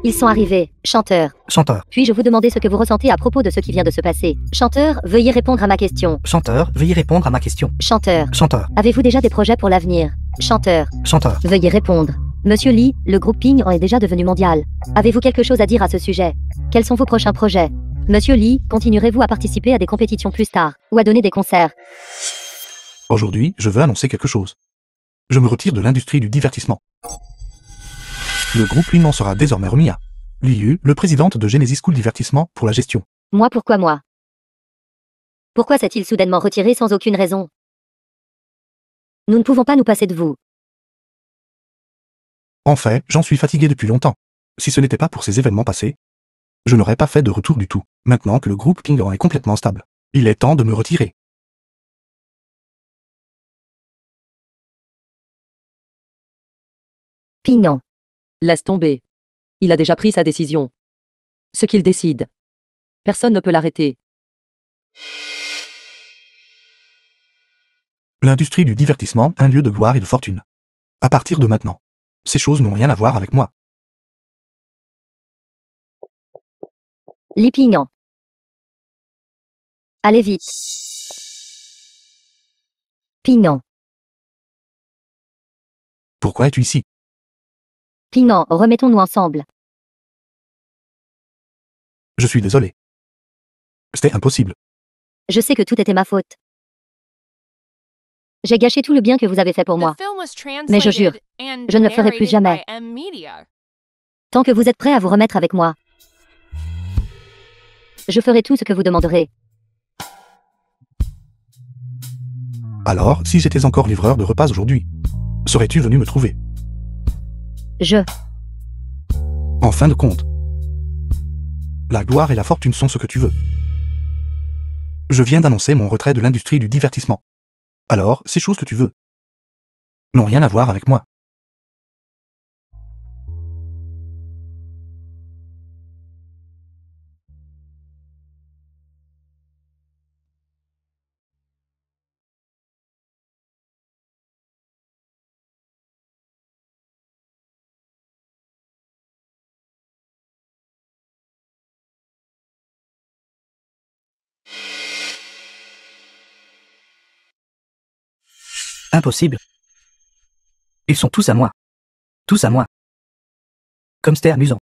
Ils sont arrivés, chanteur. Chanteur. Puis-je vous demander ce que vous ressentez à propos de ce qui vient de se passer? Chanteur, veuillez répondre à ma question. Chanteur, veuillez répondre à ma question. Chanteur, Chanteur. avez-vous déjà des projets pour l'avenir? Chanteur, Chanteur. veuillez répondre. Monsieur Li, le groupe Ping en est déjà devenu mondial. Avez-vous quelque chose à dire à ce sujet? Quels sont vos prochains projets? Monsieur Li, continuerez-vous à participer à des compétitions plus tard, ou à donner des concerts? Aujourd'hui, je veux annoncer quelque chose. Je me retire de l'industrie du divertissement. Le groupe Ping en sera désormais remis à Li Yu, le présidente de Genesis School Divertissement, pour la gestion. Moi, pourquoi moi? Pourquoi s'est-il soudainement retiré sans aucune raison? Nous ne pouvons pas nous passer de vous. En fait, j'en suis fatigué depuis longtemps. Si ce n'était pas pour ces événements passés, je n'aurais pas fait de retour du tout. Maintenant que le groupe Ping en est complètement stable, il est temps de me retirer. Ping. Laisse tomber. Il a déjà pris sa décision. Ce qu'il décide. Personne ne peut l'arrêter. L'industrie du divertissement, un lieu de gloire et de fortune. À partir de maintenant, ces choses n'ont rien à voir avec moi. Li Ping. Allez vite. Ping. Pourquoi es-tu ici? Ping, remettons-nous ensemble. Je suis désolé. C'était impossible. Je sais que tout était ma faute. J'ai gâché tout le bien que vous avez fait pour moi. Mais je jure, je ne le ferai plus jamais. Tant que vous êtes prêts à vous remettre avec moi, je ferai tout ce que vous demanderez. Alors, si j'étais encore livreur de repas aujourd'hui, serais-tu venu me trouver? En fin de compte, la gloire et la fortune sont ce que tu veux. Je viens d'annoncer mon retrait de l'industrie du divertissement. Alors, ces choses que tu veux n'ont rien à voir avec moi. Impossible. Ils sont tous à moi. Tous à moi. Comme c'était amusant.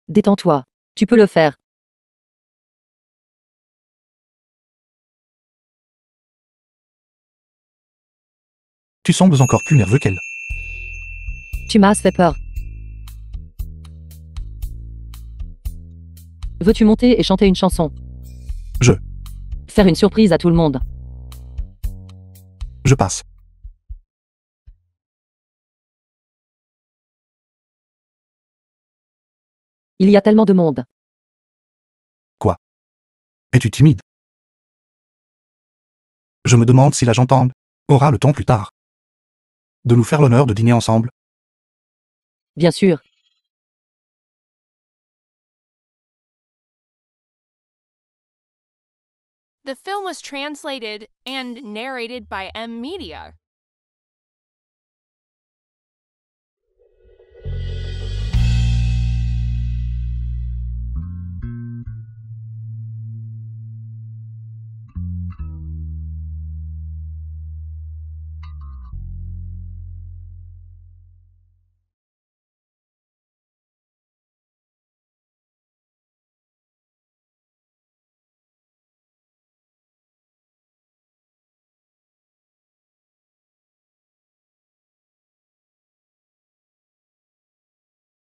Détends-toi. Tu peux le faire. Tu sembles encore plus nerveux qu'elle. Tu m'as fait peur. Veux-tu monter et chanter une chanson? Je Faire une surprise à tout le monde. passe. Il y a tellement de monde. Es-tu timide? Je me demande si l'agent Tang aura le temps plus tard de nous faire l'honneur de dîner ensemble. Bien sûr. The film was translated and narrated by M Media.